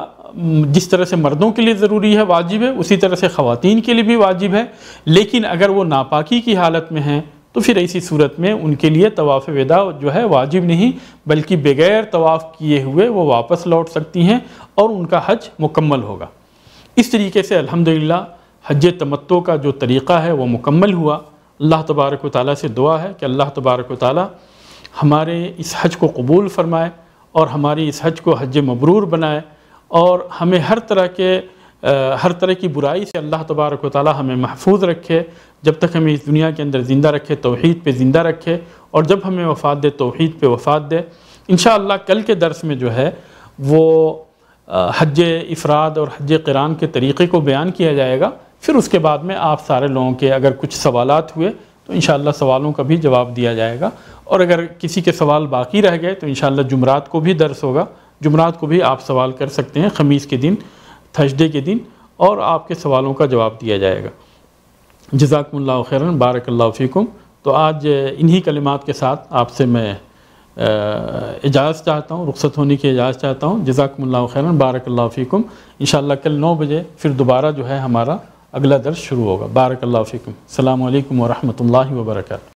جس طرح سے مردوں کے لیے ضروری ہے، واجب ہے، اسی طرح سے خواتین کے لیے بھی واجب ہے، لیکن اگر وہ ناپاکی کی حالت میں ہیں تو پھر ایسی صورت میں ان کے لیے طواف وداع جو ہے واجب نہیں، بلکہ بغیر طواف کیے ہوئے وہ واپس لوٹ سکتی ہیں اور ان کا حج مکمل ہوگا۔ اس طریقے سے الحمدللہ حج تمتع کا جو طریقہ ہے وہ مکمل ہوا۔ اللہ تبارک و تعالیٰ سے دعا ہے کہ اللہ تبارک و تعالیٰ ہمارے اس حج کو قبول فرمائے اور ہماری اس حج کو حج مبرور بنائے، اور ہمیں ہر طرح کی برائی سے اللہ تبارک و تعالیٰ ہمیں محفوظ رکھے، جب تک ہمیں اس دنیا کے اندر زندہ رکھے توحید پہ زندہ رکھے، اور جب ہمیں وفات دے توحید پہ وفات دے۔ انشاءاللہ کل کے درس میں جو ہے وہ حج افراد اور حج قران کے طریقے کو بیان کیا جائے گا، پھر اس کے بعد میں آپ سارے لوگوں کے اگر کچھ سوالات ہوئے تو انشاءاللہ سوالوں کا بھی جواب دیا جائے گا، اور اگر کسی کے سوال باقی رہ گئے تو انشاءاللہ جمعرات کو بھی درس ہوگا، جمعرات کو بھی آپ سوال کر سکتے ہیں، خمیس کے دن، تھرسڈے کے دن، اور آپ کے سوالوں کا جواب دیا جائے گا۔ جزاکم اللہ خیراً، بارک اللہ فیکم۔ تو آج انہی کلمات کے ساتھ آپ سے میں اجازت چاہتا ہوں، رخصت ہونے کی اجازت چاہتا ہوں۔ جزاکم اللہ خیراً، بارک اللہ فیکم۔ انشاءاللہ کل 9 بجے پھر دوبارہ جو ہے ہمارا اگلا درس شروع ہوگا۔ بارک اللہ فیکم۔ السلام علیکم ورحمۃ اللہ وبرکاتہ۔